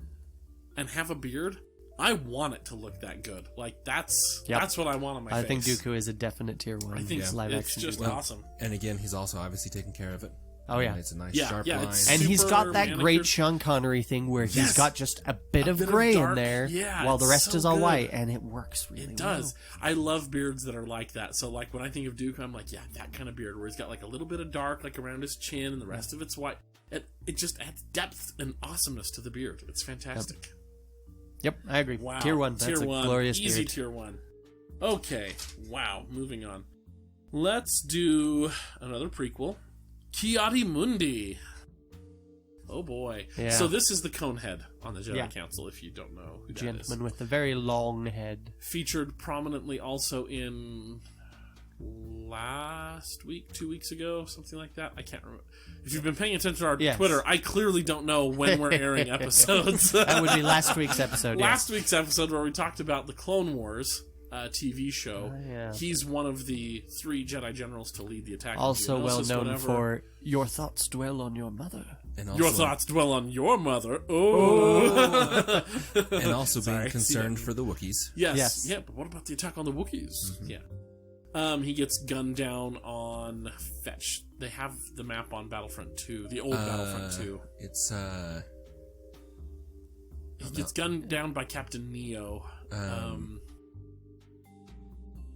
and have a beard, I want it to look that good. Like, that's what I want on my face. I think Dooku is a definite tier 1. I think live it's action just Dooku. awesome. And again, he's also obviously taking care of it. Oh, yeah. It's a nice Yeah, sharp yeah, line. it's- And he's super got that manicured. great Sean Connery thing where he's Yes. got just a bit of bit of gray in dark. there, Yeah, while the it's rest so is all good. white, and it works really It does. I love beards that are like that. So, like, when I think of Dooku, I'm like, yeah, that kind of beard where he's got, like, a little bit of dark, like, around his chin, and the rest of it's white. It just adds depth and awesomeness to the beard. It's fantastic. Yep, I agree. Wow. Tier 1. That's tier a 1. glorious Easy beard. tier 1. Okay. Wow. Moving on. Let's do another prequel. Ki-Adi-Mundi. Oh boy. Yeah. So this is the Conehead on the Jedi Yeah. Council, if you don't know who that is. Gentleman with a very long head. Featured prominently also in last week, 2 weeks ago, something like that. I can't remember. If you've been paying attention to our Yes. Twitter, I clearly don't know when we're airing episodes. That would be last week's episode. Last week's episode where we talked about the Clone Wars TV show. Oh, yeah. He's one of the 3 Jedi generals to lead the attack. Also on well Geonosis, known whatever. for Your Thoughts Dwell on Your Mother. And Your also, thoughts dwell on your mother. Oh. and also being Sorry, concerned see, for the Wookiees. Yes. Yeah, but what about the attack on the Wookiees? Yeah. He gets gunned down on Fetch. They have the map on Battlefront 2, the old Battlefront 2. It's He gets gunned down by Captain Neo.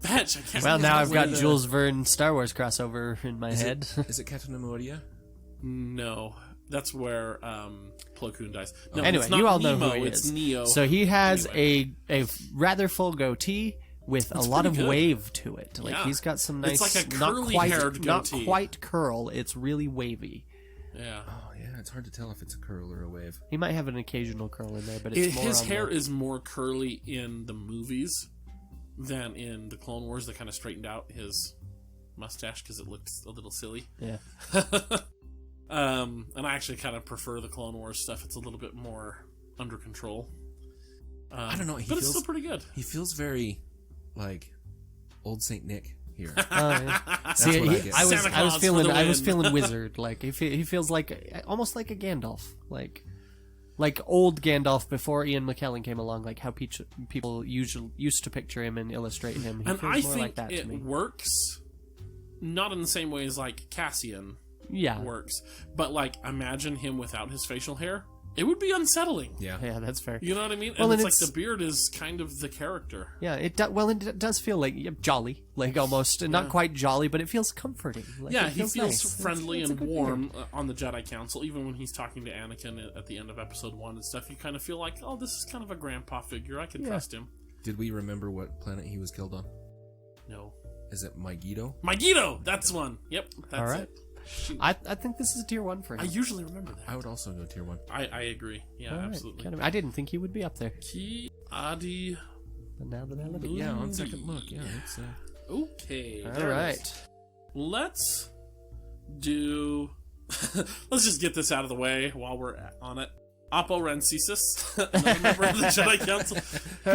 Fetch, I can't Well, remember now I've got the- Jules Verne Star Wars crossover in my head. Is it Captain Amoria? No. That's where Plo Koon dies. No, Anyway, it's not you all Nemo, know who he it's is. Neo. So he has Anyway. a rather full goatee with a lot of pretty good. wave to it. Like Yeah. he's got some It's nice, like a not curly-haired goatee. quite curl. It's really wavy. Yeah. Oh yeah, it's hard to tell if it's a curl or a wave. He might have an occasional curl in there, but it's more His on hair the... is more curly in the movies than in the Clone Wars. They kind of straightened out his mustache because it looked a little silly. Yeah. And I actually kind of prefer the Clone Wars stuff. It's a little bit more under control. I don't know. But it's still pretty good. He feels very like old Saint Nick here. Yeah. See, what I get. I was Santa Claus for feeling the win. feeling wizard. Like he feels like almost like a Gandalf. Like old Gandalf before Ian McKellen came along. Like how people used to picture him and illustrate him. He And feels I more think like that to it me. works, not in the same way as like Cassian Yeah. works, but like imagine him without his facial hair. It would be unsettling. Yeah. Yeah, that's fair. You know what I mean? Well, and and it's like the beard is kind of the character. Yeah, it does feel like jolly, like almost not quite jolly, but it feels comforting. Like, Yeah, it he feels nice. friendly It's a and good warm beard. on the Jedi Council. Even when he's talking to Anakin at the end of Episode 1 and stuff, you kind of feel like, oh, this is kind of a grandpa figure. I can trust him. Did we remember what planet he was killed on? No. Is it Megiddo? Megiddo! That's one. Yep, that's All right. it. Shoot. I think this is a tier 1 for him. I usually remember that. I would also go tier 1. I agree. Yeah, All right, absolutely. kind of- I didn't think he would be up there. Ki Adi. But now that I look But at yeah, on second look, yeah, it's Okay. All there it right. is. Let's do. Let's just get this out of the way while we're on it. Oppo Rencesis, another member of the Jedi Council.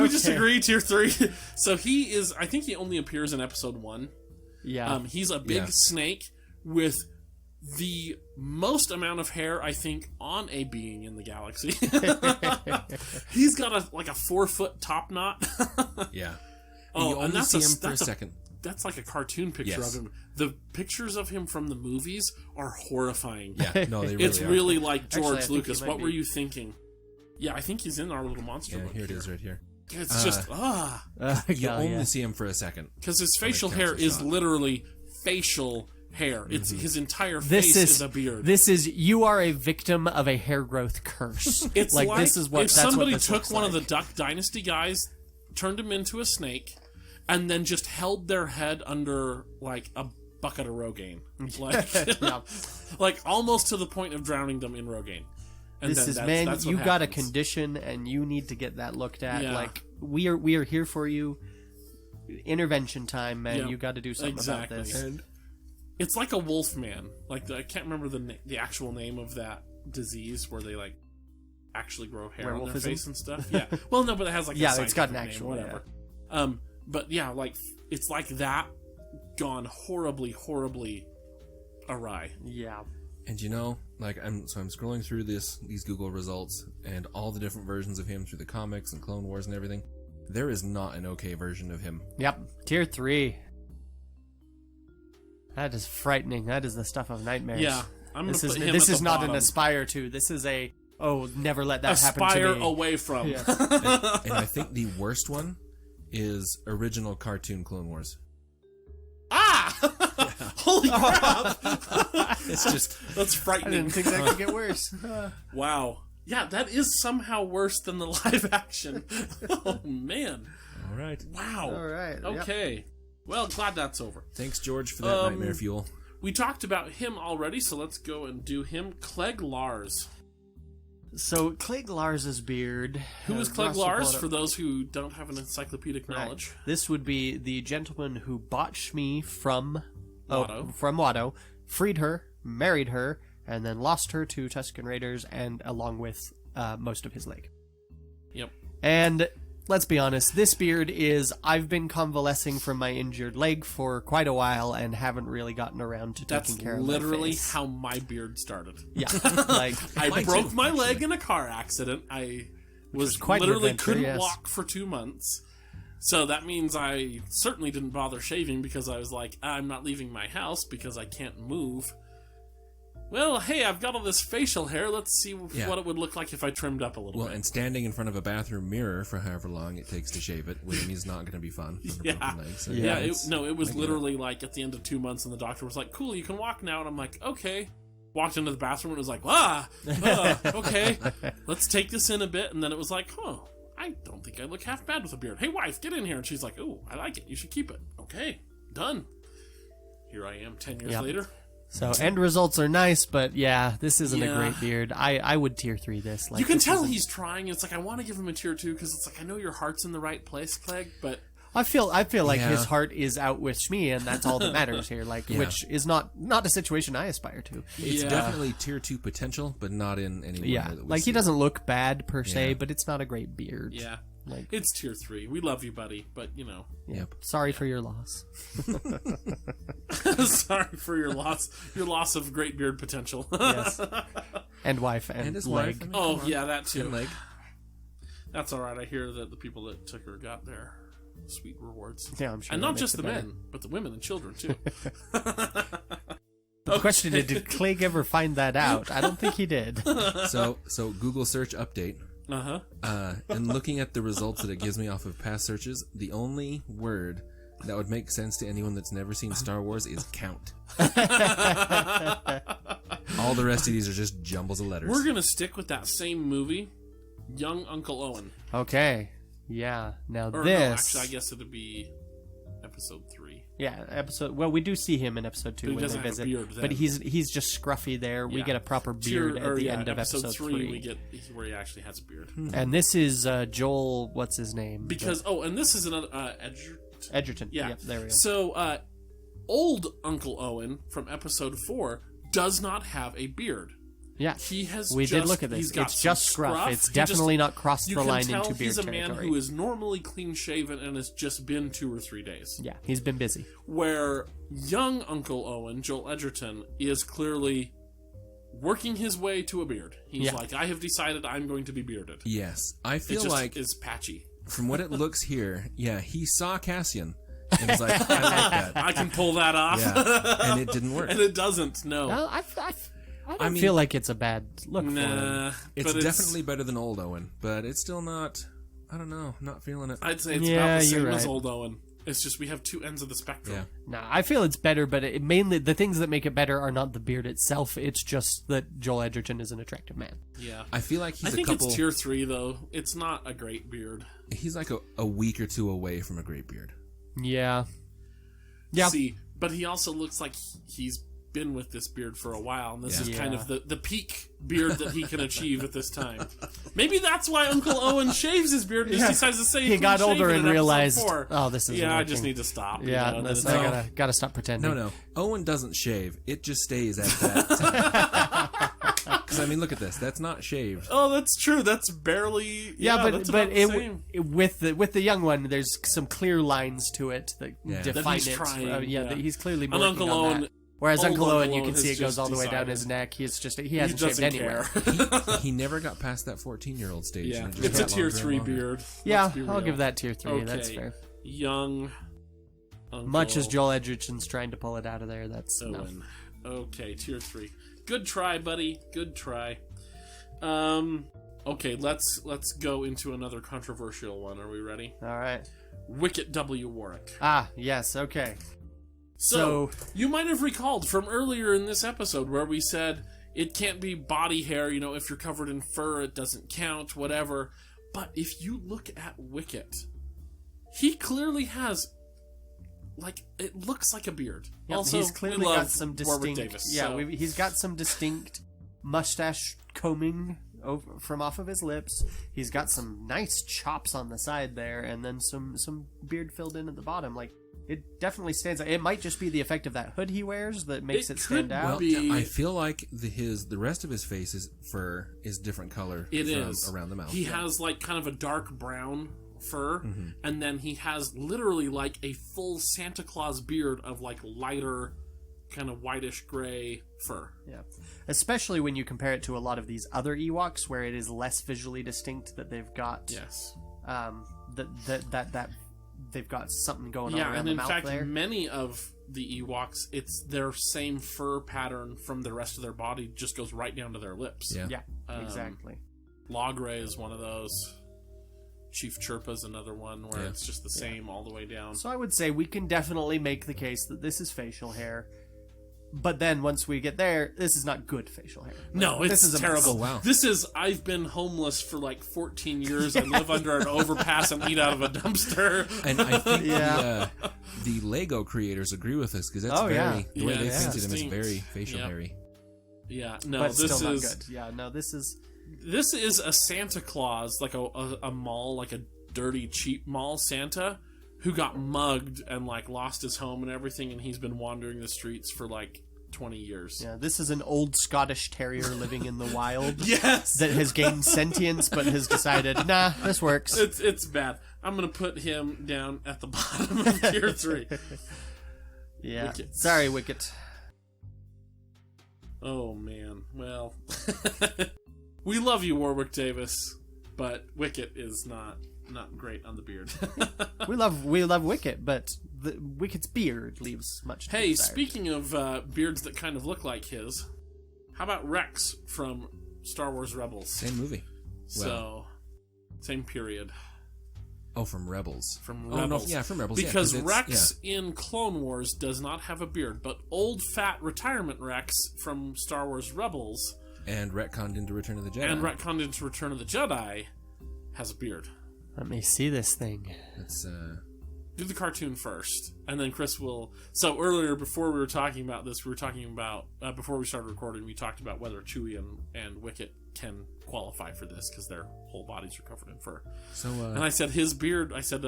We just agree, tier 3. So he is. I think he only appears in Episode 1. Yeah. He's a big Yeah. snake with the most amount of hair, I think, on a being in the galaxy. He's got a 4-foot top knot. yeah. Oh, you and only that's see him for a second. That's like a cartoon picture Yes. of him. The pictures of him from the movies are horrifying. Yeah, no, they really It's are. really like Actually, George I think Lucas. he might What were be. you thinking? Yeah, I think he's in our little monster Yeah, book here it is right here. It's just You only see him for a second. because his facial council hair is shot. literally facial hair. It's his entire This face is a beard. This is you are a victim of a hair growth curse. It's like, like this is what if that's somebody what this took looks one of the like. Duck Dynasty guys, turned him into a snake, and then just held their head under like a bucket of Rogaine, like, Yeah. like almost to the point of drowning them in Rogaine. And This then is that's what you got a happens. condition and you need to get that looked at. Yeah. Like we are here for you. Intervention time, man. Yeah, You got to do something exactly. about this. And it's like a wolf man. Like I can't remember the actual name of that disease where they like actually grow hair on their Werewolfism? face and stuff. Yeah. Well, no, but it has like Yeah, a it's got an scientific actual, name, whatever. But yeah, like it's like that gone horribly, horribly awry. Yeah. And you know, like I'm scrolling through these Google results and all the different versions of him through the comics and Clone Wars and everything. There is not an okay version of him. Yep. Tier 3. That is frightening. That is the stuff of nightmares. Yeah, I'm This gonna is put him this at is the not bottom. an aspire to. This is a never let that happen Aspire to me. away from. Yeah. And I think the worst one is original cartoon Clone Wars. Ah! Holy crap! It's just That's I frightening. didn't think that could get worse. Wow. Yeah, that is somehow worse than the live action. Oh man. all right. Wow. All right. Yep. Okay. Well, glad that's over. Thanks, George, for that nightmare fuel. We talked about him already, so let's go and do him. Clegg Lars. So Clegg Lars's beard. Who is Clegg Ross Lars, pulled it for those who don't have an encyclopedic knowledge? This would be the gentleman who bought Shmi from Watto. Watto, freed her, married her, and then lost her to Tusken Raiders, and along with most of his leg. Yep. And let's be honest, this beard is I've been convalescing from my injured leg for quite a while and haven't really gotten around to That's taking care of literally my face. how my beard started. Yeah, like I Mine broke too, my actually. leg in a car accident. I was quite an literally adventure, couldn't yes. walk for 2 months. So that means I certainly didn't bother shaving because I was like, I'm not leaving my house because I can't move. Well, hey, I've got all this facial hair. Let's see Yeah. what it would look like if I trimmed up a little Well, bit. and standing in front of a bathroom mirror for however long it takes to shave it, with me is not going to be fun. On a Yeah. broken leg, so Yeah, it's- it was I get literally like at the end of 2 months, and the doctor was like, "Cool, you can walk now." And I'm like, "Okay." Walked into the bathroom and it was like, okay, let's take this in a bit. And then it was like, I don't think I look half bad with a beard. Hey, wife, get in here. And she's like, "Oh, I like it. You should keep it." Okay, done. Here I am 10 years Yep. later. so end results are nice, but yeah, this isn't Yeah. a great beard. I would tier 3 this. Like, You can this tell isn't- he's trying. It's like, I want to give him a tier 2 because it's like, I know your heart's in the right place, Clegg, but I feel like Yeah. his heart is out with Shmi, and that's all that matters here. Like, Yeah. which is not a situation I aspire to. It's Yeah. definitely tier 2 potential, but not in any way Yeah, that we like see he doesn't look bad per se, Yeah. but it's not a great beard. yeah. Like, It's tier 3. We love you, buddy, but, you know. yeah. Yep. Sorry for your loss. Sorry for your loss of great beard potential. Yes, and wife and, And his leg. wife. I mean, Oh, come on. yeah, that too. And leg. That's all right. I hear that the people that took her got their sweet rewards. Yeah, I'm sure. And that not makes just it the better. men, but the women and children too. The question is, did Clegg ever find that out? I don't think he did. So Google search update. Uh-huh. And looking at the results that it gives me off of past searches, the only word that would make sense to anyone that's never seen Star Wars is count. All the rest of these are just jumbles of letters. We're going to stick with that same movie, Young Uncle Owen. Okay. Yeah. Now Or this... no, actually, I guess it would be episode 3. Yeah, well, we do see him in episode 2 But he when they doesn't have a visit. beard then. But he's just scruffy there. We Yeah. get a proper beard at the end of episode 3. we get where he actually has a beard. And this is Joel, what's his name? Because, and this is another, Edgerton. Yeah. Yep, there we go. So, old Uncle Owen from episode 4 does not have a beard. Yeah, He has. we just, did look at this. He's got It's just some scruff. It's He definitely just, not crossed the line into beard he's a territory. man who is normally clean shaven and has just been 2 or 3 days. Yeah, he's been busy. Where young Uncle Owen, Joel Edgerton, is clearly working his way to a beard. He's like, I have decided I'm going to be bearded. Yes. I It feel just like, is patchy. from what it looks here, yeah, he saw Cassian and was like, I like that. I can pull that off. Yeah. And it didn't work. And it doesn't, no. Well, I don't feel like it's a bad look for him. Nah. It's but definitely better than old Owen, but it's still not, I don't know, not feeling it. I'd say it's Yeah, about the same you're as right. old Owen. It's just we have 2 ends of the spectrum. Yeah. Nah, I feel it's better, but it mainly the things that make it better are not the beard itself. It's just that Joel Edgerton is an attractive man. Yeah. I feel like he's I think a couple. it's tier 3, though. It's not a great beard. He's like a week or 2 away from a great beard. Yeah. Yeah. See, but he also looks like he's been with this beard for a while, and this is kind of the peak beard that he can achieve at this time. Maybe that's why Uncle Owen shaves his beard and just decides to say He got older and realized, "4." oh, this is I just need to stop. Yeah, you know? I gotta stop pretending. No. Owen doesn't shave. It just stays at that. Because, I mean, look at this. That's not shaved. Oh, that's true. That's barely. Yeah, that's but about the same. with the young one, there's some clear lines to it that define That he's it. trying, That he's clearly And working Uncle on Owen. that. Whereas Old Uncle Owen, Uncle you can Owen see has it goes just all the way down decided. his neck. He hasn't He shaved doesn't anywhere. care. He never got past that 14-year-old stage. Yeah, and it just it's a got tier longer and 3 longer. beard. Yeah, Let's be I'll real. give that tier 3. That's Okay. fair. Young Uncle Much as Joel Edgerton's trying to pull it out of there, that's no. Owen. Okay, tier 3. Good try, buddy. Good try. Okay, let's go into another controversial one. Are we ready? All right. Wicket W. Warwick. Ah, yes. Okay. So, you might have recalled from earlier in this episode where we said it can't be body hair, if you're covered in fur, it doesn't count, whatever. But if you look at Wicket, he clearly has, it looks like a beard. Yep, Also, he's clearly we love got some Warwick distinct. Davis, Yeah, so- he's got some distinct mustache combing from off of his lips. He's got some nice chops on the side there, and then some beard filled in at the bottom. It definitely stands out. It might just be the effect of that hood he wears that makes it stand could out. be- I feel like the rest of his face fur is different color It from is around the mouth. He has kind of a dark brown fur, and then he has literally a full Santa Claus beard of lighter, kind of whitish gray fur. Yeah, especially when you compare it to a lot of these other Ewoks, where it is less visually distinct. That they've got, Yes. that they've got something going on Yeah, around and the in mouth fact, there. many of the Ewoks, it's their same fur pattern from the rest of their body, just goes right down to their lips. Yeah. Yeah, exactly. Logray is one of those. Chief Chirpa's another one where it's just the same all the way down. So I would say we can definitely make the case that this is facial hair. But then once we get there, this is not good facial hair. No, it's this is a mess. terrible. Oh, wow. This is, I've been homeless for 14 years. I live under an overpass and eat out of a dumpster. And I think Yeah. the Lego creators agree with us because that's Oh, yeah. the way Yeah, they it's painted him is distinct. very facial Yep. hairy. Yeah, no, But this still is not good. Yeah, no, this is a Santa Claus, a mall, a dirty, cheap mall Santa, who got mugged and lost his home and everything, and he's been wandering the streets for 20 years. yeah, this is an old Scottish terrier living in the wild. Yes, That has gained sentience, but has decided, nah, this works. it's bad. I'm gonna put him down at the bottom of tier 3. Yeah, Wicket. sorry, Wicket. Oh man, well, we love you, Warwick Davis, but Wicket is not great on the beard. We love Wicket, but Wicket's beard leaves much to be Hey, desired. speaking of beards that kind of look like his, how about Rex from Star Wars Rebels? Same movie. So, same period. Oh, from Rebels. From Oh, no, Rebels. yeah, from Rebels. Because yeah, Rex in Clone Wars does not have a beard, but old fat retirement Rex from Star Wars Rebels and retconned into Return of the Jedi. and retconned into Return of the Jedi has a beard. Let me see this thing. It's Do the cartoon first, and then Chris will... So earlier, before we were talking about this, we were talking about... before we started recording, we talked about whether Chewie and Wicket can qualify for this, because their whole bodies are covered in fur. so. And I said his beard... I said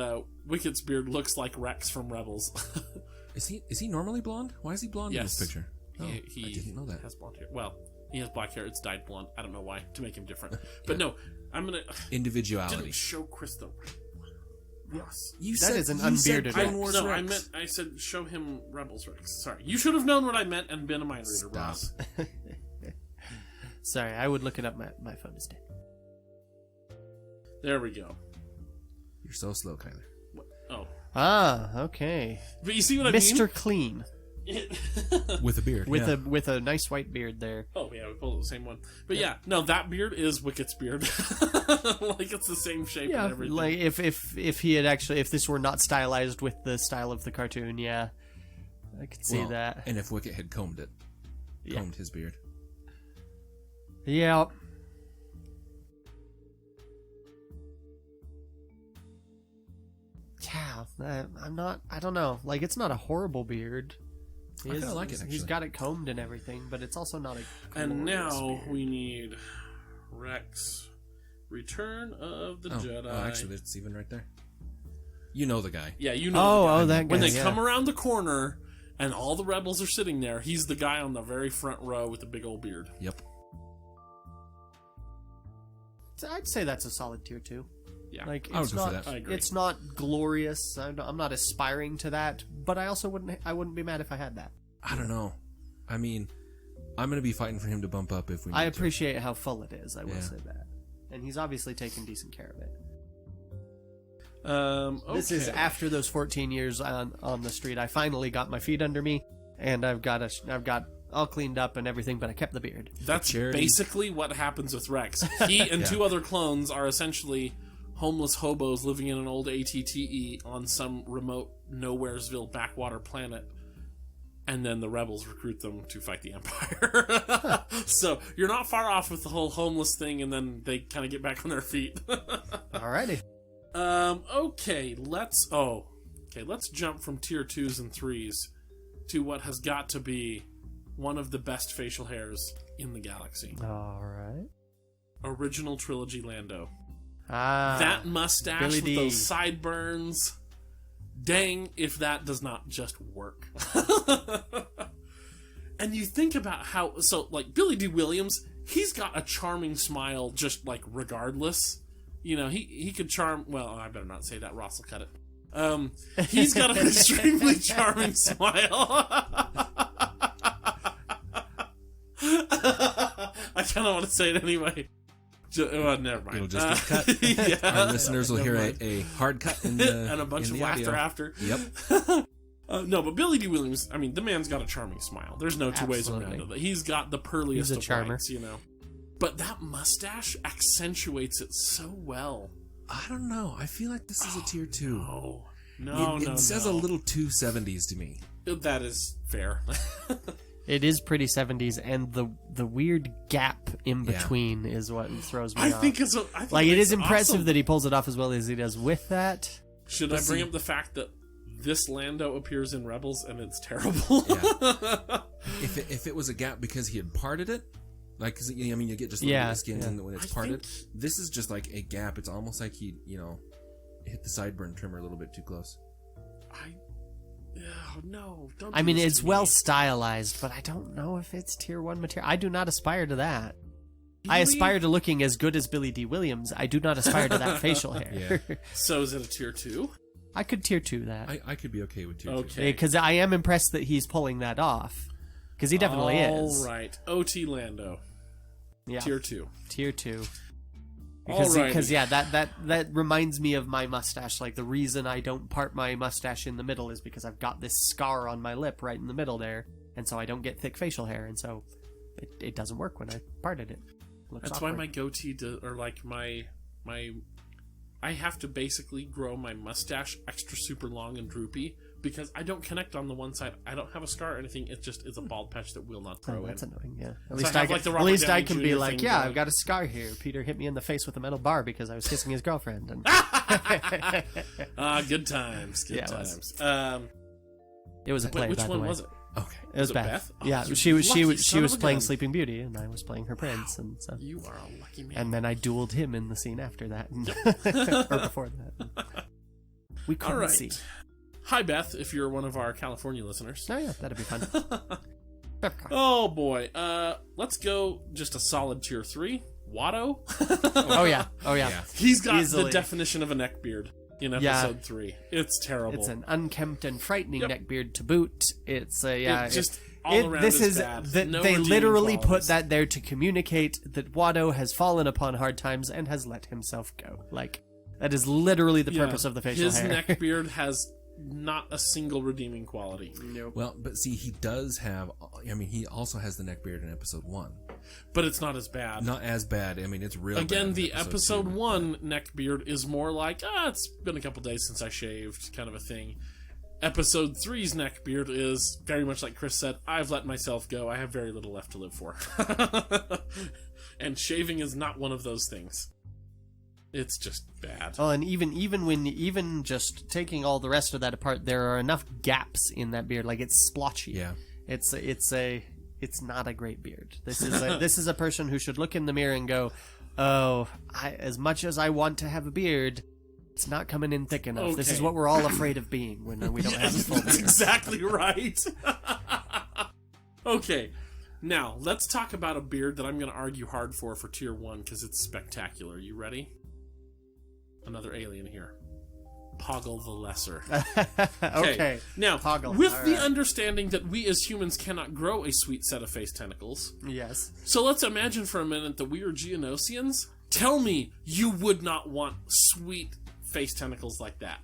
Wicket's beard looks like Rex from Rebels. Is he normally blonde? Why is he blonde in Yes. this picture? Oh, he I didn't know that. has blonde hair. Well, he has black hair. It's dyed blonde. I don't know why, to make him different. But no, I'm going to... Individuality. Didn't show Chris the... Yes. You That is an you said unbearded Clone Rex. Wars No, Rex. I said show him Rebels Rex. Sorry. You should have known what I meant and been a mind reader, Stop. Ross. Sorry, I would look it up. My phone is dead. There we go. You're so slow, Kyler. Oh. Ah, okay. But you see what I Mr. Clean mean? With a beard. with yeah. with a nice white beard there. Oh, yeah, we pulled the same one. But yeah, no, that beard is Wicket's beard. Like, it's the same shape Yeah, and everything. like if he had actually, if this were not stylized with the style of the cartoon, yeah, I could see Well, that. And if Wicket had combed it. Yeah. Combed his beard. Yeah. Yeah, I don't know. Like, it's not a horrible beard. I kinda like it, He's actually. got it combed and everything, but it's also not a And glorious now beard. we need Rex, Return of the Oh, Jedi. oh, actually, it's even right there. You know the guy. Yeah, you know. Oh, the guy. oh, that When guy, they yeah. come around the corner and all the rebels are sitting there, he's the guy on the very front row with the big old beard. Yep. I'd say that's a solid tier 2. Yeah. Like, I would it's go for not, that. I agree. it's not glorious. I'm not aspiring to that, but I also wouldn't be mad if I had that. I don't know. I mean, I'm going to be fighting for him to bump up if we need I to. appreciate how full it is. I will Yeah. say that, and he's obviously taken decent care of it. Okay. This is after those 14 years on the street. I finally got my feet under me, and I've got all cleaned up and everything, but I kept the beard. That's charity. basically what happens with Rex. He and two other clones are essentially homeless hobos living in an old ATTE on some remote Nowheresville backwater planet. And then the rebels recruit them to fight the Empire. So you're not far off with the whole homeless thing, and then they kind of get back on their feet. Alrighty. Okay, let's jump from tier 2s and 3s to what has got to be one of the best facial hairs in the galaxy. All right. Original trilogy Lando. Ah, That mustache Billy with D. those sideburns. Dang, if that does not just work. And you think about how... So, like, Billy D. Williams, he's got a charming smile just, like, regardless. You know, he could charm... Well, I better not say that. Ross will cut it. He's got an extremely charming smile. I kind of want to say it anyway. Never mind. It'll just get cut. Yeah. Our listeners will hear a hard cut in the And a bunch in of the laughter audio. after. Yep. No, but Billy D. Williams, I mean, the man's got a charming smile. There's no two ways around Absolutely. it. He's got the pearliest He's a of charmer. whites, you know. But that mustache accentuates it so well. I don't know. I feel like this is a tier 2. No, It says a little too 70s to me. That is fair. it is pretty 70s, and the weird gap in Yeah. between is what throws me I off. think it's Like, it makes is impressive awesome. that he pulls it off as well as he does with that. Should I But bring see- up the fact that this Lando appears in Rebels and it's terrible? Yeah. If it was a gap because he had parted it, like, 'cause, I mean, you get just a little bit of skin when it's I parted. think- This is just like a gap. It's almost like he, hit the sideburn trimmer a little bit too close. No, don't. I do mean, this it's to well me. stylized, but I don't know if it's tier 1 material. I do not aspire to that. I Really? aspire to looking as good as Billy D. Williams. I do not aspire to that facial hair. So is it a tier 2? I could tier 2 that. I could be okay with tier 2. Okay. Because I am impressed that he's pulling that off. Because he definitely is. All right. OT Lando. Yeah. Tier 2. Tier 2. Because yeah, that reminds me of my mustache. Like the reason I don't part my mustache in the middle is because I've got this scar on my lip right in the middle there, and so I don't get thick facial hair, and so it doesn't work when I parted it. That's why my goatee I have to basically grow my mustache extra super long and droopy because I don't connect on the one side. I don't have a scar or anything. It's a bald patch that will not grow in. That's annoying, yeah. At least I can be like, yeah, I've got a scar here. Peter hit me in the face with a metal bar because I was kissing his girlfriend. And good times. Good times. It was a play, which by the one way. was it? Okay. It was Beth. Oh, yeah, she was playing Sleeping Beauty, and I was playing her prince, and so you are a lucky man. And then I dueled him in the scene after that, or before that. We couldn't see. Hi, Beth, if you're one of our California listeners. Oh yeah, that'd be fun. Oh boy, let's go just a solid tier 3. Watto. Oh yeah. He's got Easily. the definition of a neckbeard. In episode 3. It's terrible. It's an unkempt and frightening neckbeard to boot. It's just all around is bad. They literally put that there to communicate that Watto has fallen upon hard times and has let himself go. Like, that is literally the purpose of the facial hair. His neckbeard has not a single redeeming quality. Nope. Well, but see, he does have... I mean, he also has the neckbeard in episode 1. But it's not as bad. Not as bad. I mean, it's real Again, bad the episode 2, 1 neckbeard is more like, it's been a couple days since I shaved, kind of a thing. Episode 3's neckbeard is very much like Chris said, I've let myself go. I have very little left to live for. And shaving is not one of those things. It's just bad. Oh, and even just taking all the rest of that apart, there are enough gaps in that beard. Like, it's splotchy. Yeah. It's not a great beard. This is a person who should look in the mirror and go, "Oh, as much as I want to have a beard, it's not coming in thick enough." Okay. This is what we're all afraid of being when we don't have a full beard. That's exactly right. Okay, now let's talk about a beard that I'm going to argue hard for tier 1 because it's spectacular. You ready? Another alien here. Poggle the Lesser. Okay. Now, Poggle. With the understanding that we as humans cannot grow a sweet set of face tentacles. Yes. So let's imagine for a minute that we are Geonosians. Tell me you would not want sweet face tentacles like that.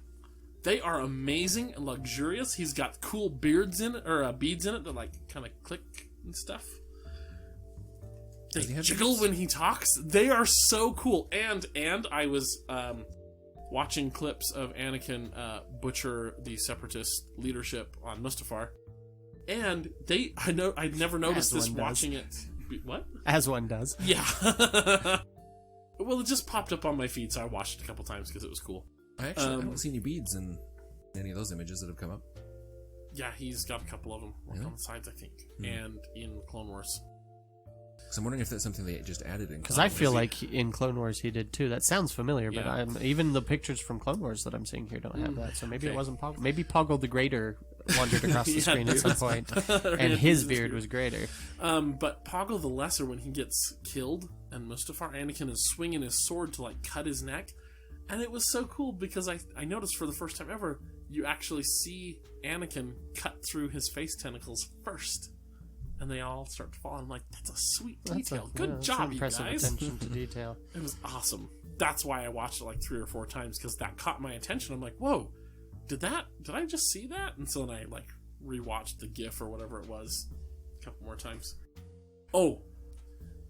They are amazing and luxurious. He's got cool beads in it that like kind of click and stuff. They jiggle when he talks. They are so cool. And I was watching clips of Anakin butcher the Separatist leadership on Mustafar, and I'd never noticed this watching it. What? As one does. Yeah. Well, it just popped up on my feed, so I watched it a couple times because it was cool. I don't see any beads in any of those images that have come up. Yeah, he's got a couple of them on the sides, I think, and in Clone Wars. So I'm wondering if that's something they just added in. Because I feel like in Clone Wars he did too. That sounds familiar, Yeah. but even the pictures from Clone Wars that I'm seeing here don't have that. So maybe it wasn't Poggle. Maybe Poggle the Greater wandered across the screen at some point, and his beard was greater. But Poggle the Lesser, when he gets killed, and Mustafar Anakin is swinging his sword to like cut his neck, and it was so cool because I noticed for the first time ever, you actually see Anakin cut through his face tentacles first. And they all start to fall. I'm like, that's a sweet detail. Good job, you guys. Impressive attention to detail. It was awesome. That's why I watched it like 3 or 4 times, because that caught my attention. I'm like, whoa, did I just see that? And so then I like rewatched the GIF or whatever it was a couple more times. Oh,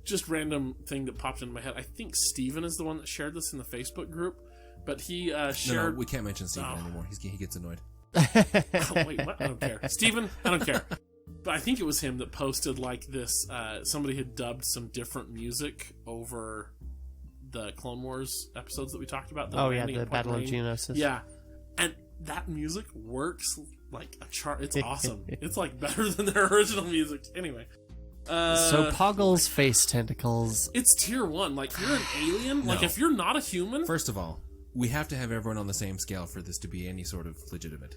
just random thing that popped into my head. I think Steven is the one that shared this in the Facebook group, but he shared... No, we can't mention Steven anymore. He gets annoyed. Oh, wait, what? I don't care. Steven, I don't care. But I think it was him that posted like this. Somebody had dubbed some different music over the Clone Wars episodes that we talked about. The Battle of Geonosis. Yeah, and that music works like a chart. It's awesome. It's like better than their original music. Anyway. So Poggle's face tentacles. It's tier 1. Like, you're an alien. Like, if you're not a human. First of all, we have to have everyone on the same scale for this to be any sort of legitimate.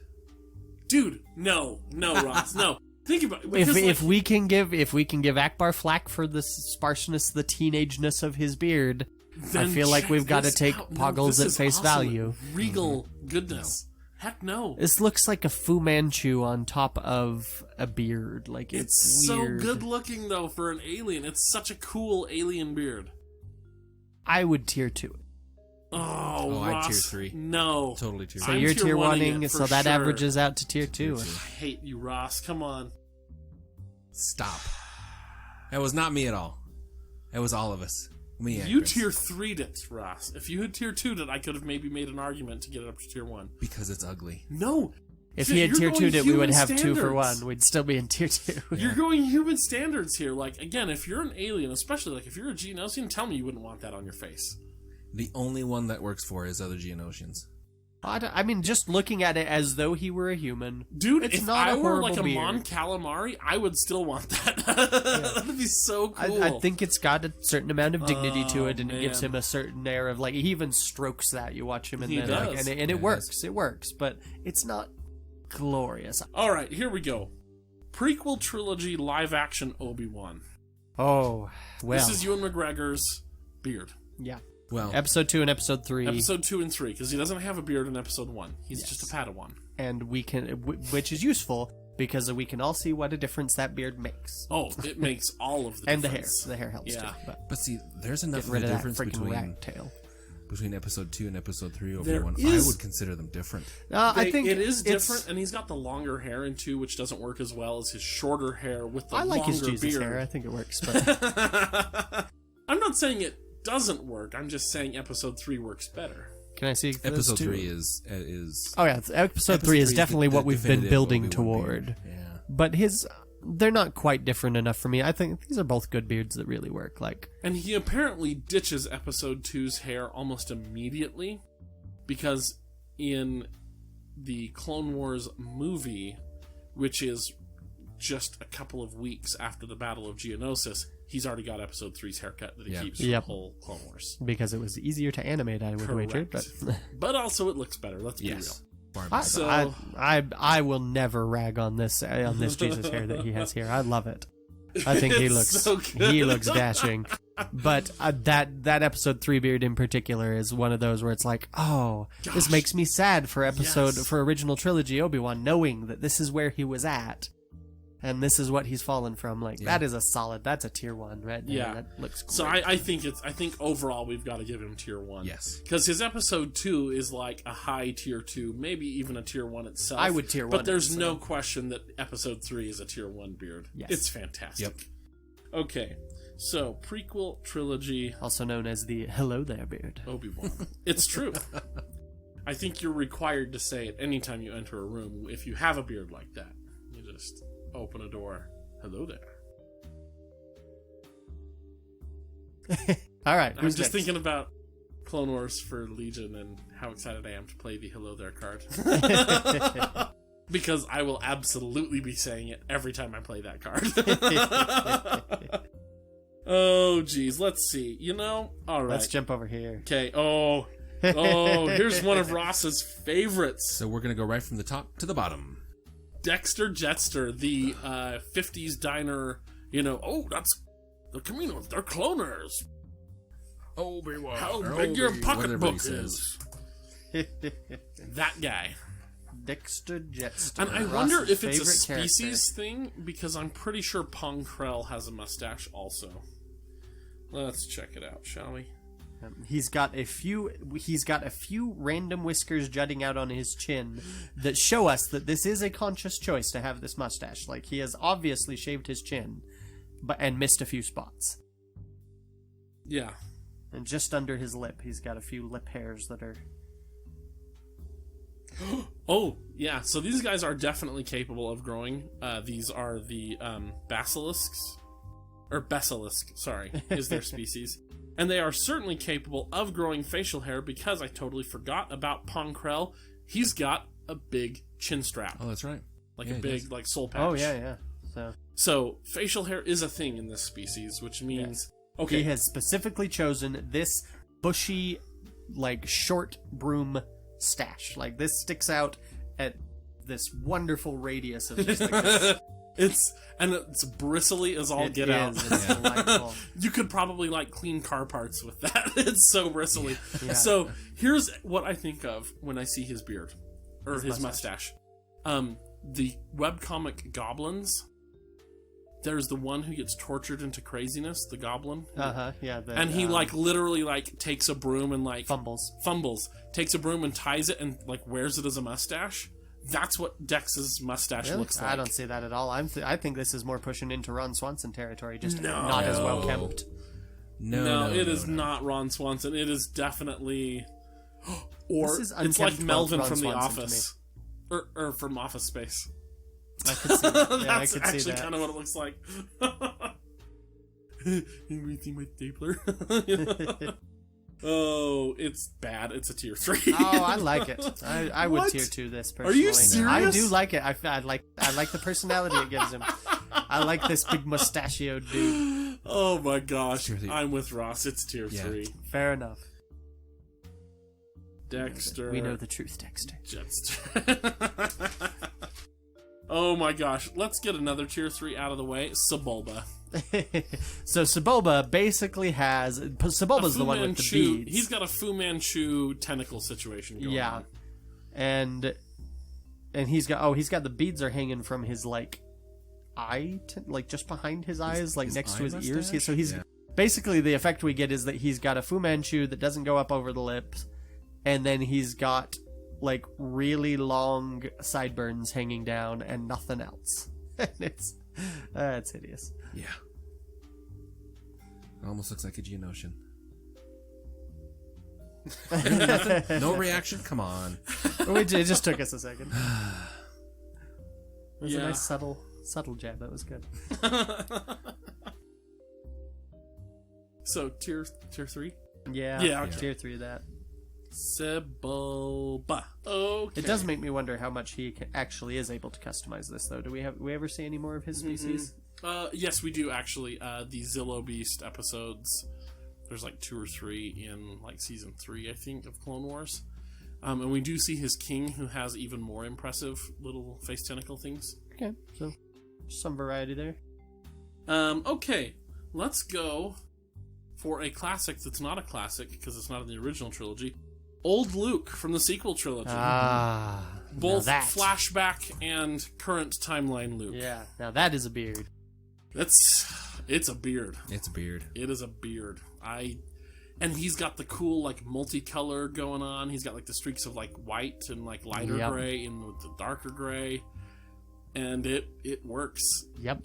Dude, no, Ross, no. Think about it. If we can give Akbar flack for the sparseness, the teenageness of his beard, I feel like we've got to take Poggles at face value. Regal goodness. Heck no. This looks like a Fu Manchu on top of a beard. Like it's so weird. good looking though for an alien. It's such a cool alien beard. I would tier 2. Oh, I'd Ross, tier 3. No. Totally tier So 3. I'm you're tier tier one-ing 1ing, it so for that sure. averages out to tier 2. I hate you, Ross. Come on. Stop. That was not me at all. That was all of us. Me and You Chris. tier 3'd it, Ross. If you had tier 2'd it, I could have maybe made an argument to get it up to tier 1. Because it's ugly. No. If he had tier 2'd it, we would have 2 for standards. 1. We'd still be in tier 2. You're going human standards here. Like, again, if you're an alien, especially like if you're a Geonosian, tell me you wouldn't want that on your face. The only one that works for is other Geonosians. I mean, just looking at it as though he were a human. Dude, it's if not I a were horrible like a beard. Mon Calamari, I would still want that. That'd be so cool. I think it's got a certain amount of dignity to it, and man. it gives him a certain air of, like, he even strokes that. You watch him, and He then, like, does. and it works. It works, but it's not glorious. All right, here we go. Prequel trilogy live action Obi-Wan. Oh, well. This is Ewan McGregor's beard. Yeah. Well, Episode 2 and Episode 3. Episode 2 and 3, because he doesn't have a beard in Episode 1. He's Yes. just a Padawan. And we can, which is useful, because we can all see what a difference that beard makes. Oh, it makes all of the And difference. the hair helps Yeah. too. But but see, there's enough get of rid a of that difference freaking between rat tail. Episode 2 and Episode 3 There Obi-Wan. is- I would consider them different. I think it is it's- different, and he's got the longer hair in 2, which doesn't work as well as his shorter hair with the I like longer his Jesus beard. hair. I think it works. But I'm not saying it doesn't work. I'm just saying Episode 3 works better. can I see those Episode two? 3 is Oh yeah, episode 3 is the definitely what we've been definitive building Obi-Wan toward. beard. Yeah. But they're not quite different enough for me. I think these are both good beards that really work. Like, And he apparently ditches Episode 2's hair almost immediately, because in the Clone Wars movie, which is just a couple of weeks after the Battle of Geonosis, he's already got Episode 3's haircut that he Yeah. keeps for Yep. the whole Clone Wars. because it was easier to animate, I would wager. Correct. But But also it looks better, let's be Yes. Far I, better. So- I will never rag on this Jesus hair that he has here. I love it. I think he It's looks so good. he looks dashing. But that episode 3 beard in particular is one of those where it's like, oh, this Gosh. makes me sad for Yes. for original trilogy Obi-Wan, knowing that this is where he was at. And this is what he's fallen from. Like, Yeah. that's a tier 1, right? Yeah. That looks great. So I think overall we've got to give him tier 1. Yes. Because his Episode 2 is like a high tier 2, maybe even a tier 1 itself. I would tier 1 But there's it, so- no question that Episode 3 is a tier 1 beard. Yes. It's fantastic. Yep. Okay, so prequel trilogy Also known as the Hello There beard. Obi-Wan. It's true. I think you're required to say it anytime you enter a room if you have a beard like that. You just open a door. Hello there. All right, I'm who's just next? thinking about Clone Wars for Legion and how excited I am to play the Hello There card. Because I will absolutely be saying it every time I play that card. Oh, geez. Let's see. All right. Let's jump over here. Okay. Oh, here's one of Ross's favorites. So we're going to go right from the top to the bottom. Dexter Jetster, the 50s diner, that's the Caminos. They're cloners. Obi-Wan. How big your pocketbook Whatever he is. That guy. Dexter Jetster. And I Ross's wonder if it's a favorite species thing, because I'm pretty sure Pong Krell has a mustache also. Let's check it out, shall we? character. He's got a few random whiskers jutting out on his chin that show us that this is a conscious choice to have this mustache. Like, he has obviously shaved his chin, and missed a few spots. Yeah. And just under his lip, he's got a few lip hairs that are... Oh, yeah. So these guys are definitely capable of growing. These are the basilisks. Or basilisk, sorry, is their species. And they are certainly capable of growing facial hair, because I totally forgot about Pong Krell. He's got a big chin strap. Oh, that's right. Like Yeah, a he big, does. like, soul patch. Oh, yeah. So facial hair is a thing in this species, which means... Okay. He has specifically chosen this bushy, like, short broom stash. Like, this sticks out at this wonderful radius of just, like, this. It's bristly as all get out. It's delightful. You could probably like clean car parts with that. It's so bristly. Yeah. So here's what I think of when I see his beard or his mustache. mustache. The webcomic goblins. there's the one who gets tortured into craziness, the goblin. Yeah. And he like literally like takes a broom and like fumbles, takes a broom and ties it and like wears it as a mustache. That's what Dex's mustache looks like. I don't see that at all. I think this is more pushing into Ron Swanson territory, just not as well kept. No, it is not Ron Swanson. It is definitely, or it's like Melvin from The Office, or from Office Space. I could see that. Yeah, That's actually kind of what it looks like. You see my stapler? Oh, it's bad. It's a tier 3. Oh, I like it. I would tier 2 this personally. Are you serious? I do like it. I like the personality it gives him. I like this big mustachioed dude. Oh my gosh. I'm with Ross. It's tier 3. Fair enough. Dexter. We know the truth, Dexter. Jetster. Oh my gosh. Let's get another tier 3 out of the way. Sebulba. So Sebulba basically has... Sebulba's the one with the beads. He's got a Fu Manchu tentacle situation going on. And he's got the beads are hanging from his like eye, like just behind his eyes, like next to his ears. So he's basically, the effect we get is that he's got a Fu Manchu that doesn't go up over the lips, and then he's got like really long sideburns hanging down and nothing else. And it's hideous. Yeah. It almost looks like a Geonosian. Nothing? No reaction? Come on. It just took us a second. It was a nice subtle jab. That was good. So tier 3? Yeah. Okay. Tier 3 of that. Sebulba. Okay. It does make me wonder how much he actually is able to customize this, though. Do we ever see any more of his species? Yes, we do actually. The Zillow Beast episodes. There's like 2 or 3 in like season 3, I think, of Clone Wars. And we do see his king, who has even more impressive little face tentacle things. Okay, so some variety there. Okay, let's go for a classic that's not a classic because it's not in the original trilogy. Old Luke from the sequel trilogy. Both flashback and current timeline Luke. Yeah, now that is a beard. It's a beard. It's a beard. It is a beard. And he's got the cool like multicolor going on. He's got like the streaks of like white and like lighter gray and with the darker gray, and it works. Yep.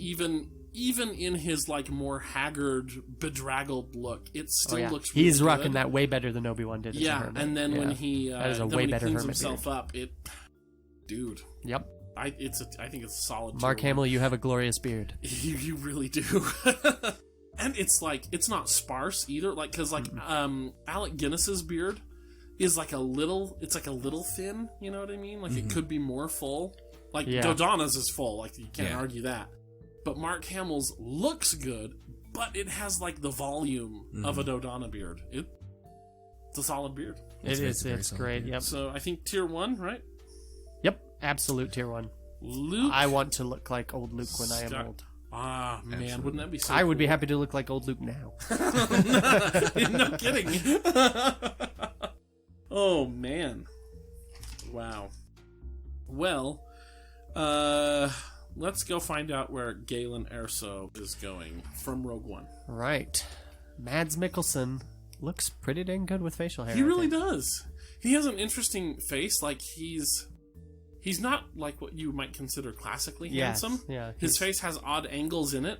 Even in his like more haggard, bedraggled look, it still looks really he's good. rocking that way better than Obi-Wan did. And then when he cleans himself beard. up, dude. Yep. I think it's a solid. Mark Hamill, you have a glorious beard. You really do. And it's like, it's not sparse either, like, because like Alec Guinness's beard is like a little thin, you know what I mean? Like it could be more full. Like Dodonna's is full, like you can't argue that. But Mark Hamill's looks good, but it has like the volume of a Dodonna beard. It's a solid beard. It's great. Yep. So I think tier 1, right? Yep. Absolute tier 1. Luke. I want to look like old Luke when I am old. Ah, man, absolutely. Wouldn't that be so I would be happy to look like old Luke now. No kidding. Oh, man. Wow. Well, let's go find out where Galen Erso is going from Rogue One. Right. Mads Mikkelsen looks pretty dang good with facial hair. He really does. He has an interesting face. Like, he's not like what you might consider classically handsome. Yeah, his face has odd angles in it,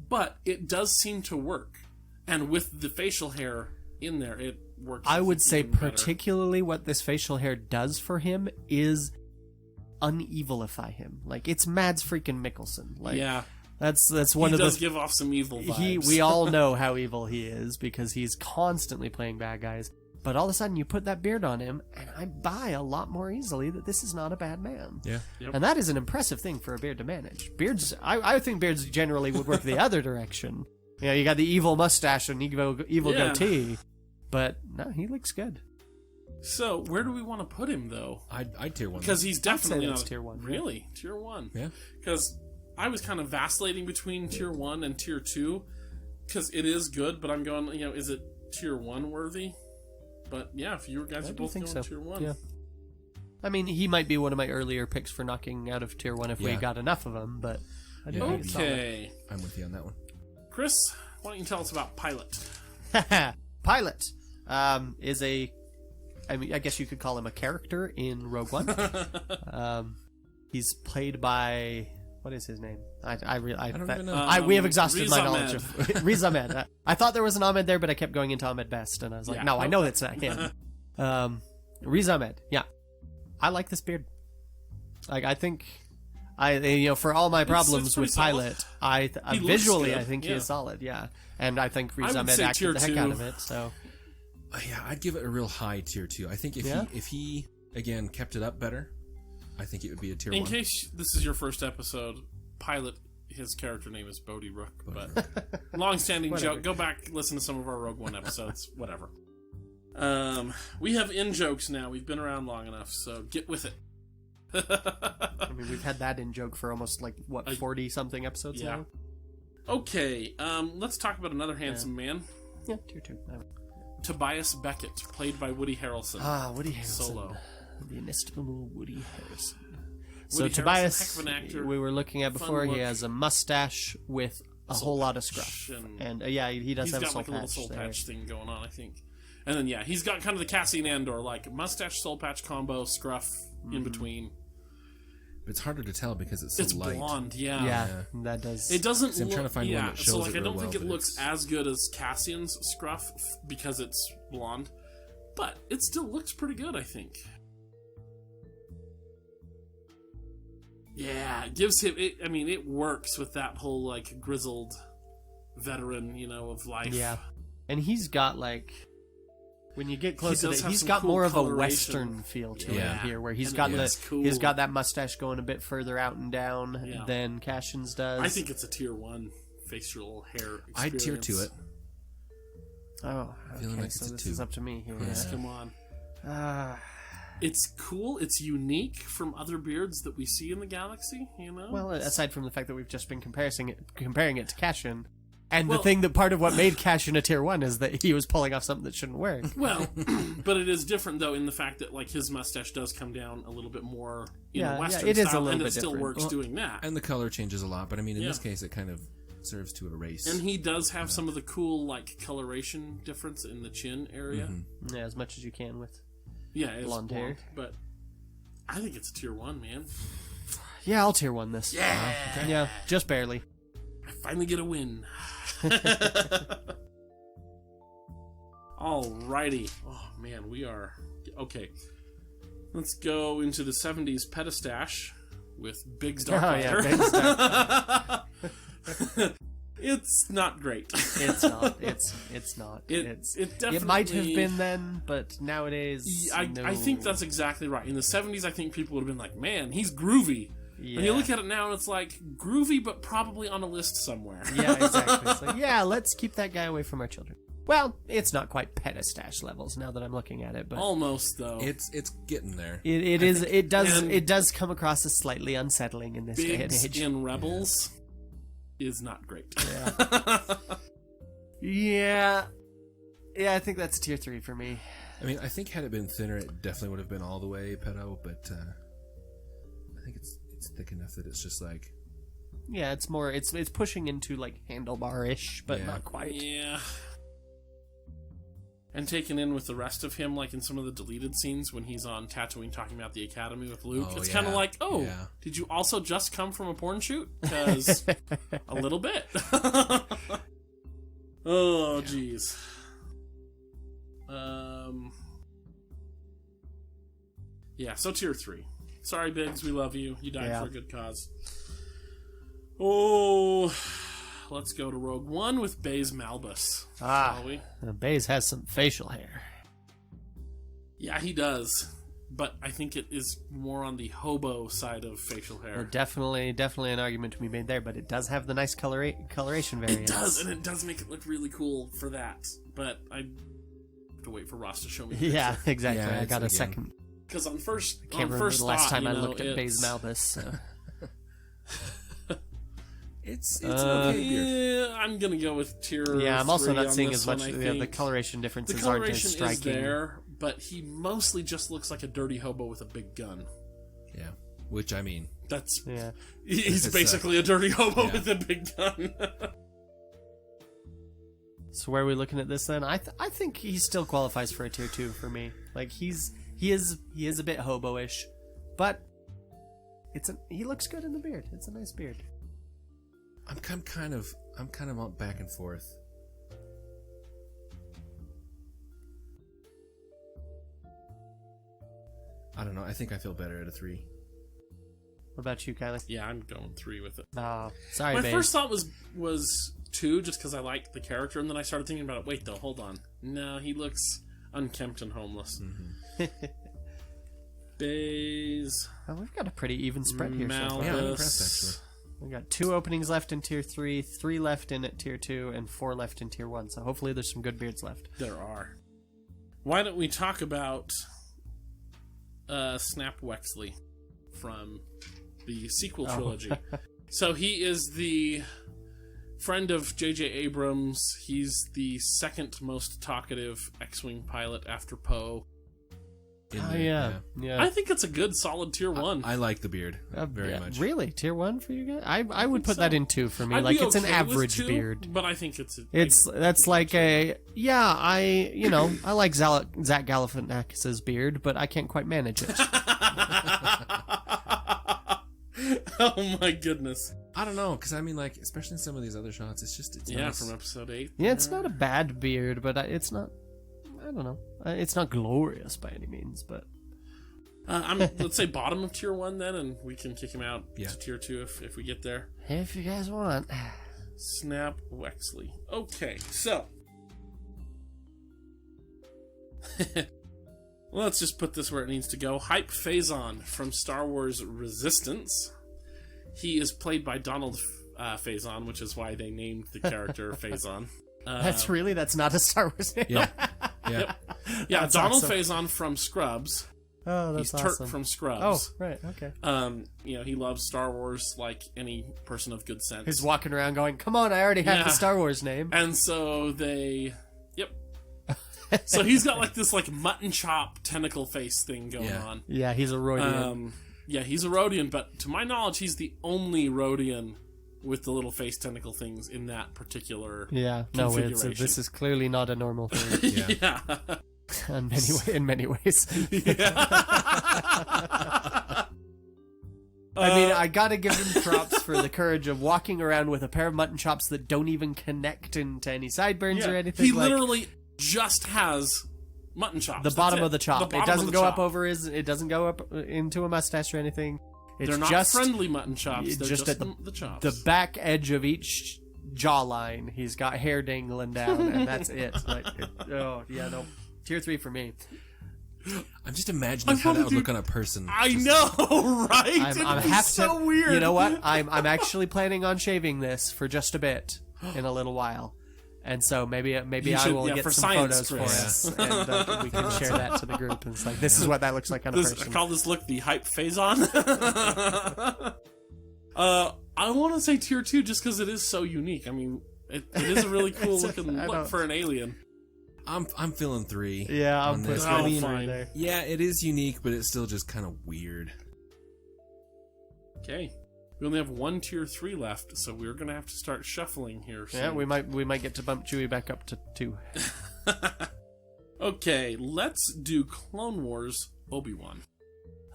but it does seem to work. And with the facial hair in there, it works. I would say better. Particularly what this facial hair does for him is unevilify him. Like, it's Mads freaking Mikkelsen. Like, yeah. That's one of the... He does give off some evil vibes. We all know how evil he is because he's constantly playing bad guys. But all of a sudden, you put that beard on him, and I buy a lot more easily that this is not a bad man. Yeah. Yep. And that is an impressive thing for a beard to manage. Beards, I think beards generally would work the other direction. You know, you got the evil mustache and evil goatee. But, no, he looks good. So, where do we want to put him, though? I'd tier 1. Because he's definitely not tier 1. Really? Tier 1? Yeah. Because I was kind of vacillating between tier 1 and tier 2. Because it is good, but I'm going, is it tier 1 worthy? But yeah, if you guys are both going tier 1. Yeah. I mean, he might be one of my earlier picks for knocking out of tier 1 if we got enough of him, but I do think it's solid. Okay. I'm with you on that one. Chris, why don't you tell us about Pilot? Pilot is I guess you could call him a character in Rogue One. He's played by, what is his name? I don't even know. We have exhausted Riz my Ahmed. knowledge of Riz Ahmed. I thought there was an Ahmed there, but I kept going into Ahmed Best, and I was like, Yeah. no, I know that's not him. Riz Ahmed, yeah. I like this beard. Like, I think, for all my problems pretty with Pilot, He looks visually, good, I think he yeah. is solid, yeah. And I think Riz I would Ahmed say acted tier the heck 2. out of it, so... Yeah, I'd give it a real high tier 2. I think if he again kept it up better, I think it would be a tier 1. In case this is your first episode, Pilot, his character name is Bodhi Rook, but long-standing joke. Go back, listen to some of our Rogue One episodes, whatever. We have in-jokes now. We've been around long enough, so get with it. I mean, we've had that in joke for almost, 40-something episodes Yeah. now? Okay, let's talk about another handsome man. Yeah, tier 2. Tobias Beckett, played by Woody Harrelson. Woody Harrelson. Solo. The inestimable Woody Harrelson. Woody Harrelson's Tobias, heck of an actor. we were looking at before, Fun he look. has a mustache with a whole lot of scruff. And He does he's have got a soul like a little patch soul there. patch thing going on, I think. And then, yeah, he's got kind of the Cassian Andor, mustache, soul patch combo, scruff in between. It's harder to tell because it's so It's light. blonde, yeah. Yeah, that does. It doesn't See, I'm look... trying to find one yeah, that shows so, it I real don't well, think it but looks it's- as good as Cassian's scruff because it's blonde. But it still looks pretty good, I think. Yeah, it gives him... it works with that whole, grizzled veteran, of life. Yeah. And he's got, when you get close to does it, have he's some got cool more of a coloration. Western feel to Yeah. it here, where he's And got it's cool. he's got that mustache going a bit further out and down Yeah. than Cassian's does. I think it's a tier 1 facial hair experience. I'd tier 2 it. Oh, Feeling okay, like so it's a this 2. is up to me here. Yes, Yeah. come on. Ah. It's cool. It's unique from other beards that we see in the galaxy, Well, aside from the fact that we've just been comparing it to Cassian, and Well- the thing that part of what made Cassian a tier 1 is that he was pulling off something that shouldn't work. Well, but it is different though in the fact that his mustache does come down a little bit more in Yeah, a Western it is a style, little and it bit still different. works Well, doing that. And the color changes a lot, but I mean, in Yeah. this case, it kind of serves to erase. And he does have some of the cool coloration difference in the chin area. Yeah, as much as you can with. Yeah, it's Blonde hair. but I think it's a tier 1, man. Yeah, I'll tier 1 this. Yeah, Yeah, just barely. I finally get a win. Alrighty. Oh man, we are okay. Let's go into the 70s Petastache with Biggs Darklighter. Biggs Darklighter. It's not great. It's not. It's not. It definitely. It might have been then, but nowadays, I no. think that's exactly right. In the 70s, I think people would have been like, "Man, he's groovy." Yeah. And you look at it now, and it's like groovy, but probably on a list somewhere. Yeah, exactly. It's like, yeah, let's keep that guy away from our children. Well, it's not quite Petastache levels now that I'm looking at it, but Almost though. it's getting there. it and- does come across as slightly unsettling in this day and Biggs age. in Rebels is not great. Yeah. Yeah, I think that's tier 3 for me. I mean, I think had it been thinner, it definitely would have been all the way pedo, but I think it's thick enough that it's just like... Yeah, it's more it's pushing into handlebar-ish, but Yeah. not quite. Yeah. And taken in with the rest of him, in some of the deleted scenes when he's on Tatooine talking about the Academy with Luke, Oh, it's yeah. kind of like, oh, Yeah. did you also just come from a porn shoot? Because a little bit. Oh, jeez. Yeah, so tier 3. Sorry, Biggs, we love you. You died Yeah. for a good cause. Oh, let's go to Rogue One with Baze Malbus. Shall we? Baze has some facial hair. Yeah, he does. But I think it is more on the hobo side of facial hair. Definitely an argument to be made there, but it does have the nice coloration variants. It does, and it does make it look really cool for that. But I have to wait for Ross to show me. Yeah, exactly. Yeah, I got a it's, again, second. Because on first, Can't on remember first the last thought, time I you know, looked at Baze Malbus. So. It's an okay beard. Yeah, I'm gonna go with tier. Yeah, I'm also 3 not on seeing this as much. one, I The think. coloration The differences aren't as coloration striking. is there, but he mostly just looks like a dirty hobo with a big gun. Yeah. Which, I mean... That's... Yeah. He's basically a dirty hobo yeah. with a big gun. So where are we looking at this then? I think he still qualifies for a tier 2 for me. Like he is a bit hobo-ish, but he looks good in the beard. It's a nice beard. I'm kind of back and forth. I don't know. I think I feel better at a 3. What about you, Kylie? Yeah, I'm going 3 with it. Oh, sorry, My babe. first thought was 2, just because I liked the character, and then I started thinking about it. Wait, though, hold on. No, he looks unkempt and homeless. Mm-hmm. Bays. Oh, we've got a pretty even spread here so far. Yeah, I'm impressed, actually. We got 2 openings left in tier 3, 3 left in at tier 2, and 4 left in tier 1. So hopefully there's some good beards left. There are. Why don't we talk about Snap Wexley from the sequel trilogy? So he is the friend of J.J. Abrams. He's the second most talkative X-Wing pilot after Poe. Yeah. I think it's a good, solid tier 1. I like the beard very much. Really? Tier 1 for you guys? I would put so. that in 2 for me. I'd Like, be it's an okay with average 2, beard. but I think it's That's like a... Yeah, I like Zach Galifianakis' beard, but I can't quite manage it. Oh my goodness. I don't know, because I mean, like, especially in some of these other shots, it's nice. From episode 8. Yeah, it's not a bad beard, but it's not... I don't know. It's not glorious by any means, but... Let's say bottom of tier 1 then, and we can kick him out to tier 2 if we get there. If you guys want. Snap Wexley. Okay, so... Let's just put this where it needs to go. Hype Faison from Star Wars Resistance. He is played by Donald Faison, which is why they named the character Faison. That's not a Star Wars name. Yeah. Yeah, That's Donald awesome. Faison from Scrubs. Oh, that's He's awesome. Turk from Scrubs. Oh, right, okay. He loves Star Wars like any person of good sense. He's walking around going, come on, I already have the Star Wars name. And so they... Yep. So he's got like this like mutton chop tentacle face thing going on. Yeah, he's a Rodian. Yeah, he's a Rodian, but to my knowledge, he's the only Rodian with the little face tentacle things in that particular configuration. This is clearly not a normal thing. Yeah. in many ways. I mean, I gotta give him props for the courage of walking around with a pair of mutton chops that don't even connect into any sideburns or anything. He literally just has mutton chops. The bottom of the chop. It doesn't go up over it doesn't go up into a mustache or anything. It's They're not just friendly mutton chops. They're just at the chops. The back edge of each jawline, he's got hair dangling down, and that's it. Tier 3 for me. I'm just imagining how that would look on a person. I know, right? I'm so weird. You know what? I'm actually planning on shaving this for just a bit in a little while. And so maybe I will get some photos for us, and we can share that to the group. And it's like, this is what that looks like on a person. I call this look the Hype Faison. I want to say tier 2 just because it is so unique. I mean, it is a really cool looking look for an alien. I'm feeling 3. Yeah, I'm this. putting fine there. Yeah, it is unique, but it's still just kind of weird. Okay. We only have 1 tier 3 left, so we're gonna have to start shuffling here soon. Yeah, we might get to bump Chewie back up to 2. Okay, let's do Clone Wars Obi-Wan.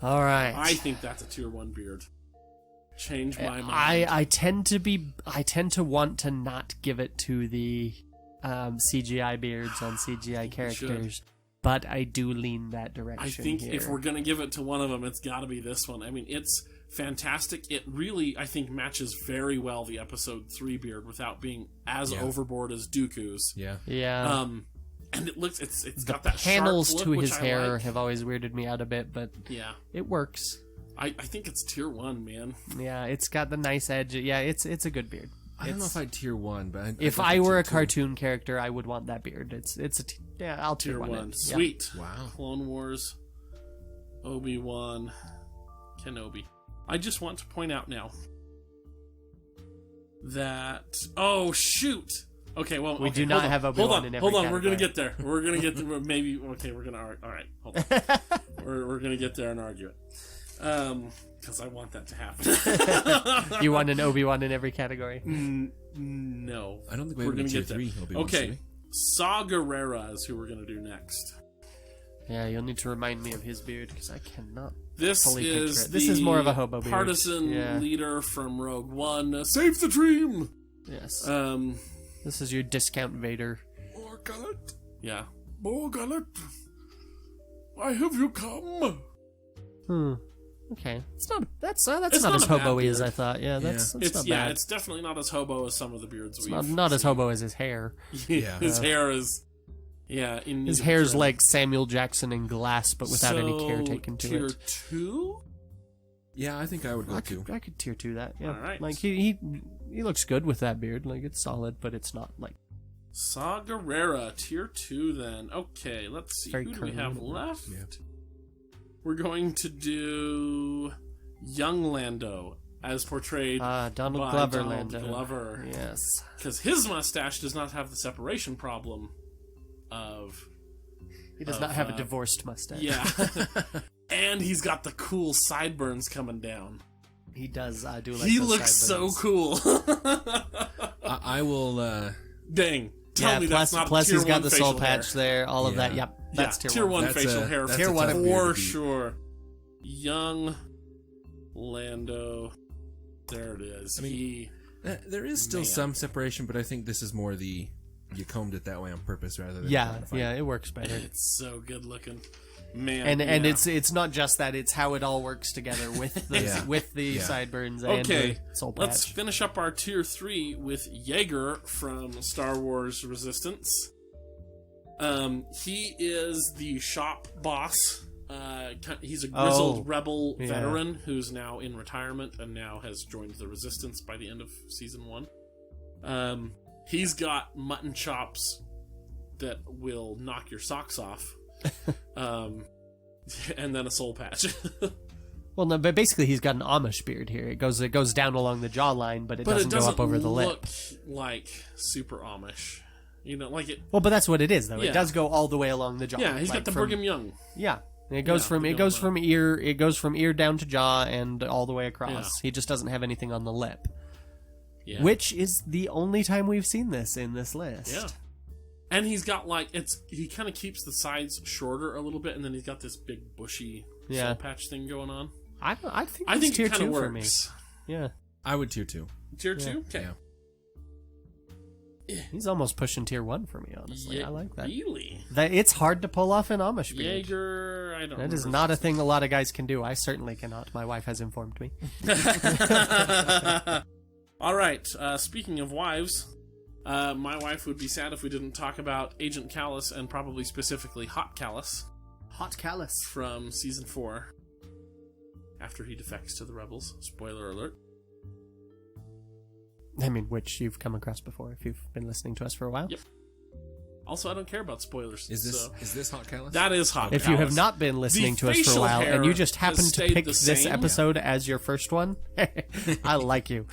All right. I think that's a tier 1 beard. Change my mind. I tend to want to not give it to the CGI beards on CGI characters, but I do lean that direction. I think here. if we're gonna give it to one of them, it's got to be this one. I mean, it's fantastic. It really, I think, matches very well the episode 3 beard without being as overboard as Dooku's. Yeah. And it looks, it's the got that panels sharp to look, his which I hair like. have always weirded me out a bit, but it works. I think it's tier 1, man. Yeah, it's got the nice edge. Yeah, it's a good beard. I don't know if I'd tier 1, but if I were a cartoon character, I would want that beard. I'll tier 1. It. Sweet. Yeah. Wow. Clone Wars, Obi-Wan, Kenobi. I just want to point out now that okay, well, we do not have Obi-Wan in every Hold on, we're gonna category. get there. We're gonna get to maybe. Okay, we're gonna. All right, hold on. we're gonna get there and argue it. Because I want that to happen. You want an Obi-Wan in every category? No. I don't think we're going to get tier 3. Okay. Saw Gerrera is who we're going to do next. Yeah, you'll need to remind me of his beard, because I cannot This fully picture is it. This is more of a hobo beard. Partisan leader from Rogue One. Save the dream! Yes. Um, This is your discount Vader. More Gullet. Yeah. More Gullet. Why have you come? Okay. It's not. That's not It's as not a bad hobo-y as beard. I thought. Yeah, that's not bad. It's definitely not as hobo as some of the beards we've Not as seen. hobo as his hair. Yeah. His hair is... Yeah, in His hair's like Samuel Jackson in Glass, but without any care taken to tier it. 2? Yeah, I think I would go 2. I could tier 2 that. Yeah. All right. Like he looks good with that beard. Like it's solid, but it's not like Saw Gerrera, tier 2 then. Okay, let's see. Very Who do we have curly. left? Yeah. We're going to do young Lando as portrayed Donald by Glover. Donald Lando. Glover. Yes. Because his mustache does not have the separation problem of... He does not have a divorced mustache. Yeah. And he's got the cool sideburns coming down. He does. I do like. He those looks so sideburns. cool. I will... Dang. Tell me that's not plus tier he's got 1 the facial soul patch hair. there. All of that. Yeah. Yep. That's tier 1 That's facial a- hair. that's Tier a one tough of beard for to beat. sure. Young Lando. There it is. I mean, there is still some separation, but I think this is more the... You combed it that way on purpose rather than... Yeah. modifying Yeah. it. It works better. It's so good looking. Man. And yeah. it's not just that, it's how it all works together with the Yeah. with the Yeah. sideburns and Okay, the soul patch. let's finish up our tier 3 with Jaeger from Star Wars Resistance. He is the shop boss. He's a grizzled rebel yeah. veteran who's now in retirement and now has joined the Resistance by the end of season 1. He's got mutton chops that will knock your socks off. And then a soul patch. Well, no, but basically he's got an Amish beard here. It goes down along the jawline, but it doesn't go up over the lip. look like super Amish. You know, like it. Well, but that's what it is, though. Yeah. It does go all the way along the jaw. Yeah, he's like got the from, Brigham Young. Yeah, and it goes from ear down to jaw and all the way across. Yeah. He just doesn't have anything on the lip, Yeah. which is the only time we've seen this in this list. Yeah. And he's got like he kind of keeps the sides shorter a little bit, and then he's got this big bushy soul patch thing going on. I think I it's think tier it kind 2 of for me. works. Yeah, I would tier 2. Tier 2, okay. Yeah. he's almost pushing tier 1 for me. Honestly, I like that. Really, It's hard to pull off an Amish beard. Jaeger. I don't. That is remember not a thing a lot of guys can do. I certainly cannot. My wife has informed me. All right. Speaking of wives, my wife would be sad if we didn't talk about Agent Callus and probably specifically Hot Callus Hot Callus. from season 4. After he defects to the rebels. Spoiler alert. I mean, which you've come across before if you've been listening to us for a while. Yep. Also, I don't care about spoilers. Is this so. Hot Callus? That is Hot If Callus. you have not been listening to us for a facial while hair and you just has happen to stayed pick the this same. episode as your first one, I like you.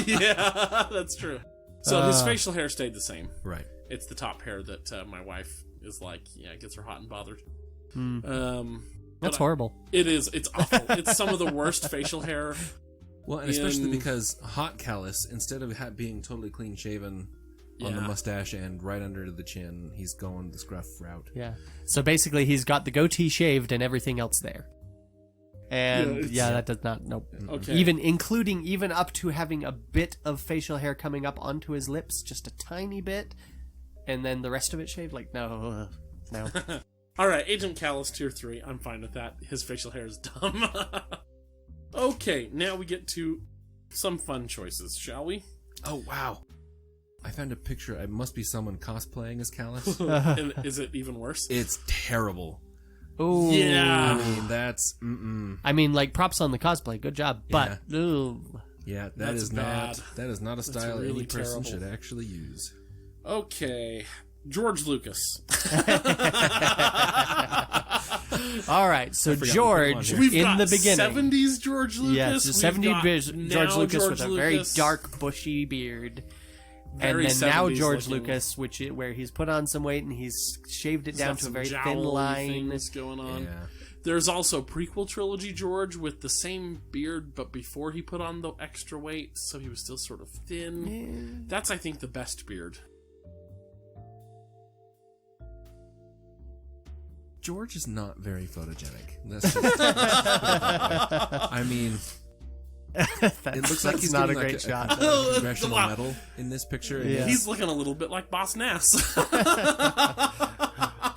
Yeah, that's true. So his facial hair stayed the same. Right. It's the top hair that my wife is like, yeah, it gets her hot and bothered. That's horrible. It is. It's awful. It's some of the worst facial hair. Well, and especially because Hot Callus, instead of being totally clean shaven on the mustache and right under the chin, he's going the scruff route. Yeah. So basically, he's got the goatee shaved and everything else there. And that does not. Nope. Okay. Even up to having a bit of facial hair coming up onto his lips, just a tiny bit, and then the rest of it shaved. Like no. All right, Agent Callus tier 3. I'm fine with that. His facial hair is dumb. Okay, now we get to some fun choices, shall we? Oh, wow. I found a picture. It must be someone cosplaying as Callus. And is it even worse? It's terrible. Oh Yeah. I mean, that's... I mean, like props on the cosplay. Good job. But Yeah, That's is bad. that is not a style really any person terrible. should actually use. Okay, George Lucas. all right. So forgot George we put him on here. We've in got the beginning. 70s George Lucas. Yes, the We've 70s got George now Lucas George with a very Lucas. dark, bushy beard. Very and then now 70s George looking. Lucas, where he's put on some weight and he's shaved it down Got to a some very thin jowly line. things going on. Yeah. There's also prequel trilogy George with the same beard, but before he put on the extra weight, so he was still sort of thin. Yeah. That's, I think, the best beard. George is not very photogenic. That's just, I mean, it looks like he's not getting a great a shot. congressional medal in this picture. Yeah. He's looking a little bit like Boss Nass.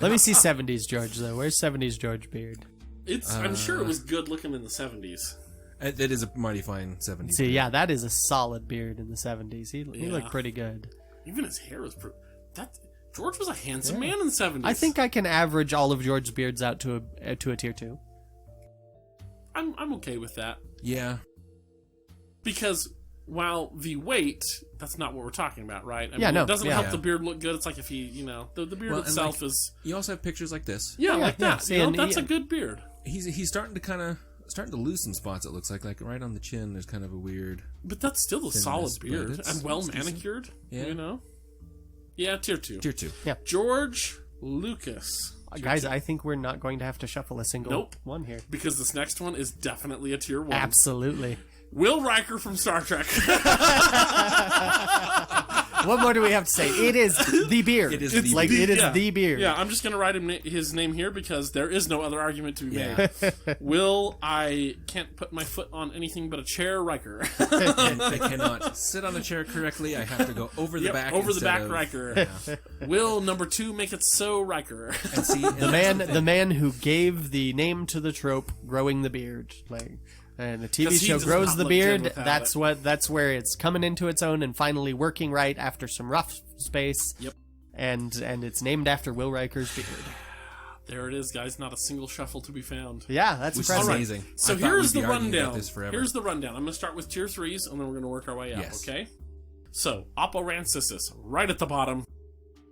Let me see 70s George, though. Where's 70s George beard? I'm sure it was good looking in the 70s. It is a mighty fine 70s. See, yeah, that is a solid beard in the 70s. He looked pretty good. Even his hair was George was a handsome man in the 70s. I think I can average all of George's beards out to a tier 2. I'm okay with that. Yeah. Because while the weight, that's not what we're talking about, right? Yeah, no, It doesn't yeah. help the beard look good. It's like if he, the beard Well, and, itself like, is... You also have pictures like this. Yeah, yeah, like yeah. that. See, and That's he- a good beard. He's starting to lose some spots. It looks like right on the chin. There's kind of a weird. But that's still a Thinness, solid but beard. it's And well decent. manicured, Yeah. Yeah, tier 2. Tier 2. Yeah. George Lucas. Guys, I think we're not going to have to shuffle a single Nope. one here. Because this next one is definitely a tier 1. Absolutely. Will Riker from Star Trek. What more do we have to say? It is the beard. It is It's the like beard. it is Yeah. the beard. Yeah, I'm just going to write his name here because there is no other argument to be Yeah. made. Will, I can't put my foot on anything but a chair, Riker. I cannot sit on a chair correctly. I have to go over the Yep, back. over the instead back, of- Riker. Will, number 2, make it so, Riker. And see, The man who gave the name to the trope, growing the beard. And the TV 'Cause he show does grows not the look beard. good without That's where it's coming into its own and finally working right after some rough space. Yep. And it's named after Will Riker's beard. There it is, guys. Not a single shuffle to be found. Yeah, that's Which is impressive. amazing. So I thought here's we'd the be arguing about rundown. this forever. Here's the rundown. I'm going to start with tier 3s, and then we're going to work our way up, Yes. okay? So, Oppo Rancisis, right at the bottom.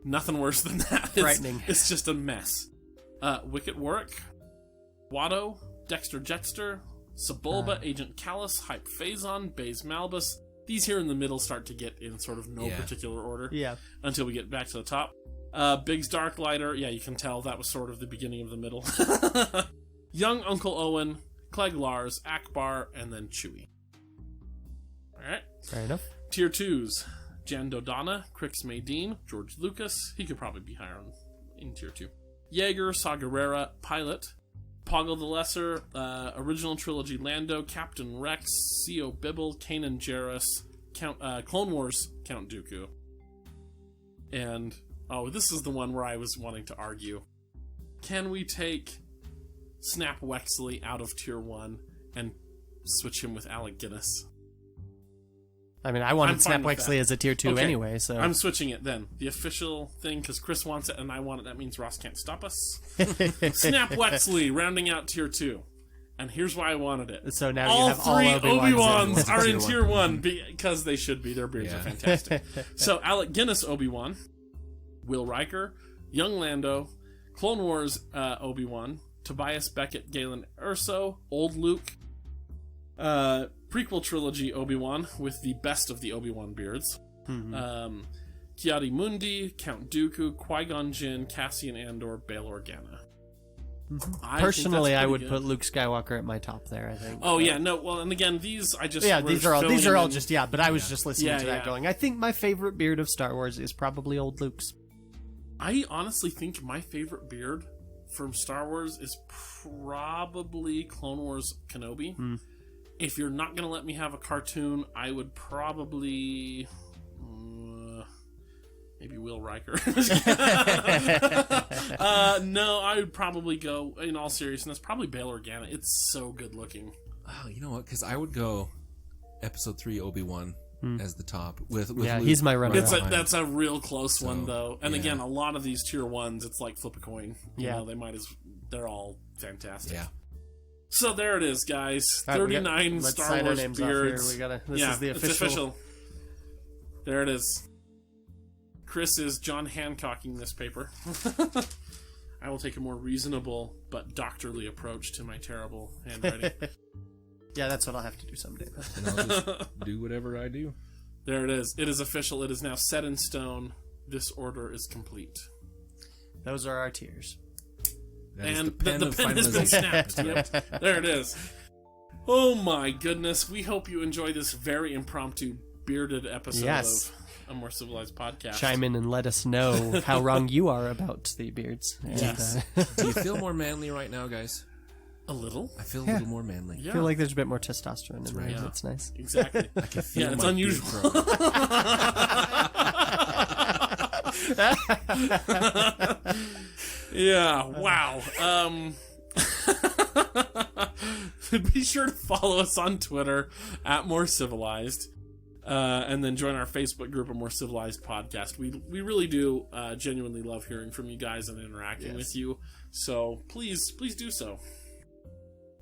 Nothing worse than that. Frightening. It's just a mess. Wicket Warwick, Watto, Dexter Jetster, Sebulba, Agent Callus, Hype Phazon, Baze Malbus. These here in the middle start to get in sort of no Yeah. particular order. Yeah. Until we get back to the top. Biggs Darklighter, yeah, you can tell that was sort of the beginning of the middle. Young Uncle Owen, Clegg Lars, Akbar, and then Chewie. Alright. Fair enough. Tier 2s. Jan Dodonna, Crix Maydeen, George Lucas. He could probably be higher in tier 2. Jaeger, Saw Gerrera, Pilot. Poggle the Lesser, Original Trilogy Lando, Captain Rex, C.O. Bibble, Kanan Jarrus, Clone Wars Count Dooku. And, this is the one where I was wanting to argue. Can we take Snap Wexley out of tier 1 and switch him with Alec Guinness? I mean, I I'm wanted fine Snap with Wexley that. as a tier 2 Okay. anyway, so... I'm switching it then. The official thing, because Chris wants it and I want it, that means Ross can't stop us. Snap Wexley, rounding out tier 2. And here's why I wanted it. So now all you have all three Obi-Wans Obi-Wans are in Tier tier 1 because they should be. Their beards are fantastic. So Alec Guinness Obi-Wan, Will Riker, Young Lando, Clone Wars Obi-Wan, Tobias Beckett, Galen Erso, Old Luke, prequel trilogy Obi-Wan with the best of the Obi-Wan beards. Kiadi Mundi, Count Dooku, Qui-Gon Jinn, Cassian Andor, Bail Organa. Personally, I would put Luke Skywalker at my top there, I think. Oh yeah, no. Well, and again, these I just Yeah, were these are all filling in. just but I was just listening Yeah, to that yeah. going, I think my favorite beard of Star Wars is probably old Luke's. I honestly think my favorite beard from Star Wars is probably Clone Wars Kenobi. If you're not gonna let me have a cartoon, I would probably maybe Will Riker. No, I would probably go, in all seriousness, probably Bail Organa. It's so good looking. Oh, you know what? Because I would go Episode 3 Obi-Wan as the top with Yeah, Luke he's my runner-up. That's a real close one though. And yeah. again, a lot of these tier 1s, it's like flip a coin. You Yeah. know, they're all fantastic. Yeah. So there it is, guys. All right, 39 let's Star sign our Wars names off beards. here. We gotta. This Yeah, is the it's official. official. There it is. Chris is John Hancocking this paper. I will take a more reasonable but doctorly approach to my terrible handwriting. Yeah, that's what I'll have to do someday. And I'll just do whatever I do. There it is. It is official. It is now set in stone. This order is complete. Those are our tiers. And the pen the of pen has been finalization. snapped. That's right. Yep. There it is. Oh my goodness. We hope you enjoy this very impromptu bearded episode Yes. of A More Civilized Podcast. Chime in and let us know how wrong you are about the beards. And, Yes. Do you feel more manly right now, guys? A little? I feel a Yeah. little more manly. Yeah. I feel like there's a bit more testosterone in there. right. That's nice. Exactly. I can feel Yeah, it's my unusual. beard growing. Yeah, wow. Be sure to follow us on Twitter at More Civilized, and then join our Facebook group, A More Civilized Podcast. We really do genuinely love hearing from you guys and interacting with you. So please do so.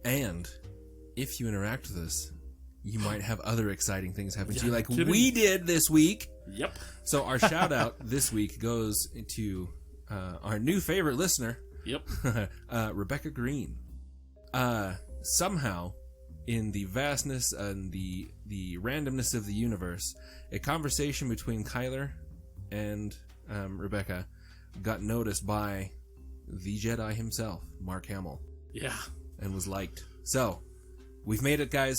And if you interact with us, you might have other exciting things happen to you, like kidding. we did this week. Yep. So our shout out this week goes to our new favorite listener, Yep. Rebecca Green. Somehow, in the vastness and the randomness of the universe, a conversation between Kyler and Rebecca got noticed by the Jedi himself, Mark Hamill, Yeah. and was liked. So, we've made it, guys.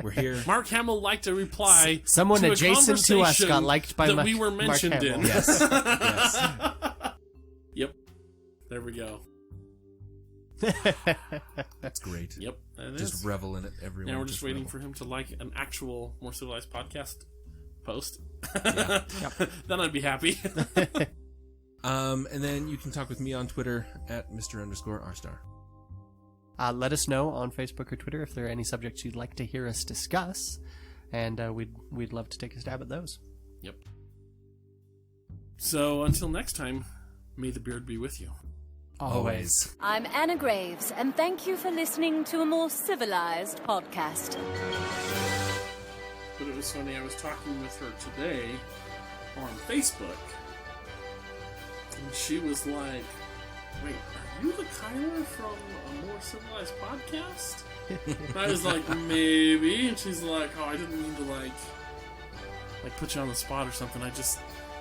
We're here. Mark Hamill liked a reply. Someone to a adjacent to us conversation got liked by that Mark we were mentioned Hamill. in. Yes. Yes. Yep. There we go. That's great. Yep. That Just is. revel in it, everyone. Now we're just waiting revel. for him to like an actual More Civilized Podcast post. Yeah. Then I'd be happy. And then you can talk with me on Twitter at Mr_Rstar. Let us know on Facebook or Twitter if there are any subjects you'd like to hear us discuss, and we'd love to take a stab at those. Yep. So until next time, may the beard be with you. Always. I'm Anna Graves, and thank you for listening to A More Civilized Podcast. But it was funny, I was talking with her today on Facebook, and she was like, wait, are you the Kyler from A More Civilized Podcast? And I was like, maybe. And she's like, oh, I didn't mean to, like put you on the spot or something. I just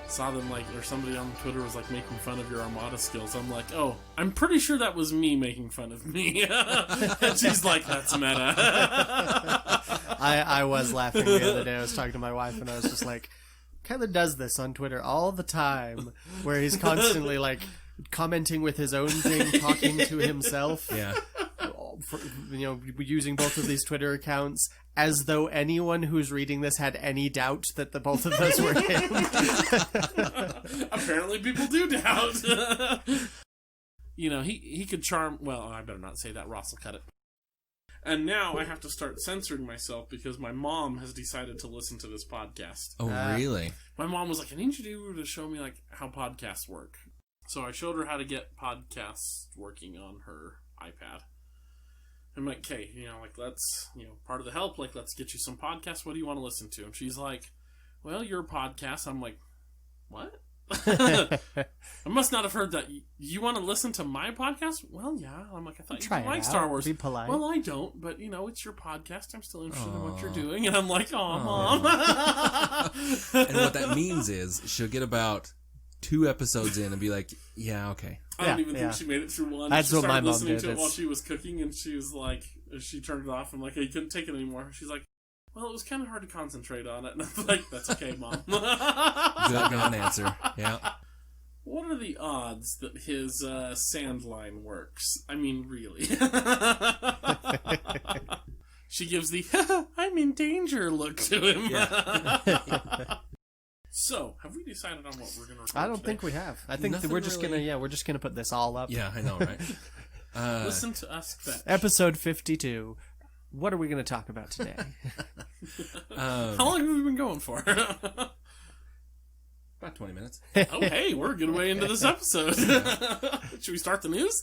saw them, or somebody on Twitter was, making fun of your Armada skills. I'm like, oh, I'm pretty sure that was me making fun of me. And she's like, that's meta. I was laughing the other day. I was talking to my wife, and I was just like, Kyler does this on Twitter all the time, where he's constantly, commenting with his own thing, talking to himself. Yeah. For, using both of these Twitter accounts as though anyone who's reading this had any doubt that the both of us were him. Apparently people do doubt. He could charm... Well, I better not say that. Ross will cut it. And now I have to start censoring myself because my mom has decided to listen to this podcast. Oh, really? My mom was like, I need you to show me, how podcasts work. So I showed her how to get podcasts working on her iPad. I'm like, okay, let's, part of the help, let's get you some podcasts. What do you want to listen to? And she's like, well, your podcast. I'm like, what? I must not have heard that. You want to listen to my podcast? Well, yeah. I'm like, I thought you like Star Wars. Be polite. Well, I don't, but, it's your podcast. I'm still interested in what you're doing. And I'm like, oh, Mom. And what that means is she'll get about 2 episodes in and be like, yeah, okay. I don't even think she made it through one. That's she what started my mom listening did. to it while she was cooking, and she was like, she turned it off. I'm like, hey, you couldn't take it anymore. She's like, well, it was kind of hard to concentrate on it. And I'm like, that's okay, Mom. Good answer. Yeah. What are the odds that his sand line works? I mean, really. She gives the, I'm in danger look to him. Yeah. So, have we decided on what we're going to record I don't today? think we have. I think that Nothing we're just really. we're just gonna put this all up. Yeah, I know, right? Listen to us fetch. Episode 52. What are we gonna talk about today? How long have we been going for? About 20 minutes. Oh, hey, we're a good way into this episode. Should we start the news?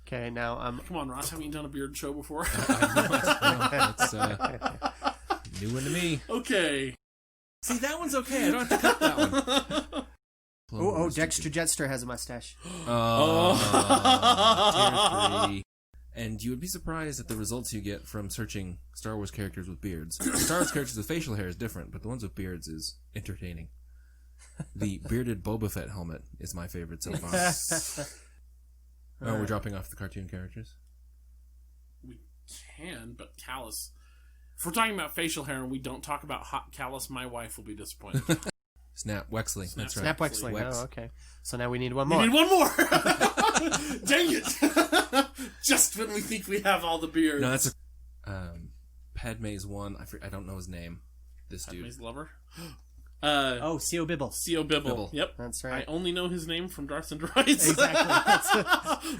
Okay, now Come on, Ross, haven't you done a beard show before? It's new one to me. Okay. See, that one's okay. I don't have to cut that one. oh, Dexter Jetster has a mustache. Oh. Tier 3. And you would be surprised at the results you get from searching Star Wars characters with beards. Star Wars characters with facial hair is different, but the ones with beards is entertaining. The bearded Boba Fett helmet is my favorite so far. Oh, we're dropping off the cartoon characters? We can, but Callus. If we're talking about facial hair and we don't talk about hot Callus, my wife will be disappointed. Snap Wexley. That's right. Snap Wexley. Wex. Oh, okay. So now we need one more. We need one more! Dang it! Just when we think we have all the beard. No, that's a... Padme's one. I don't know his name. This dude. Padme's lover? C.O. Bibble. C.O. Bibble. Bibble. Yep. That's right. I only know his name from Darth and Droids. Exactly.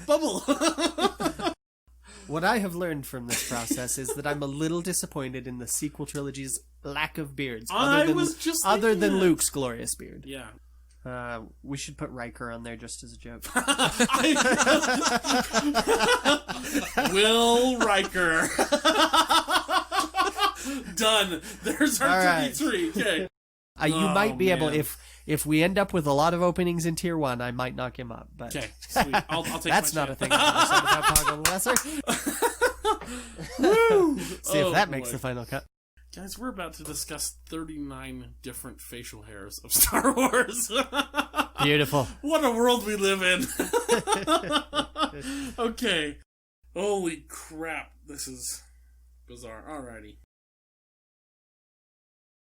Bubble! What I have learned from this process is that I'm a little disappointed in the sequel trilogy's lack of beards. Other than Luke's glorious beard. Yeah. We should put Riker on there just as a joke. Will Riker. Done. There's our All right. 33. Okay. You might be able, man. if we end up with a lot of openings in Tier 1, I might knock him up. But Okay, sweet. I'll take that's my not a chance. thing I've ever said about Poggle the Lesser. Woo! See if that makes boy. the final cut. Guys, we're about to discuss 39 different facial hairs of Star Wars. Beautiful. What a world we live in. Okay. Holy crap. This is bizarre. Alrighty.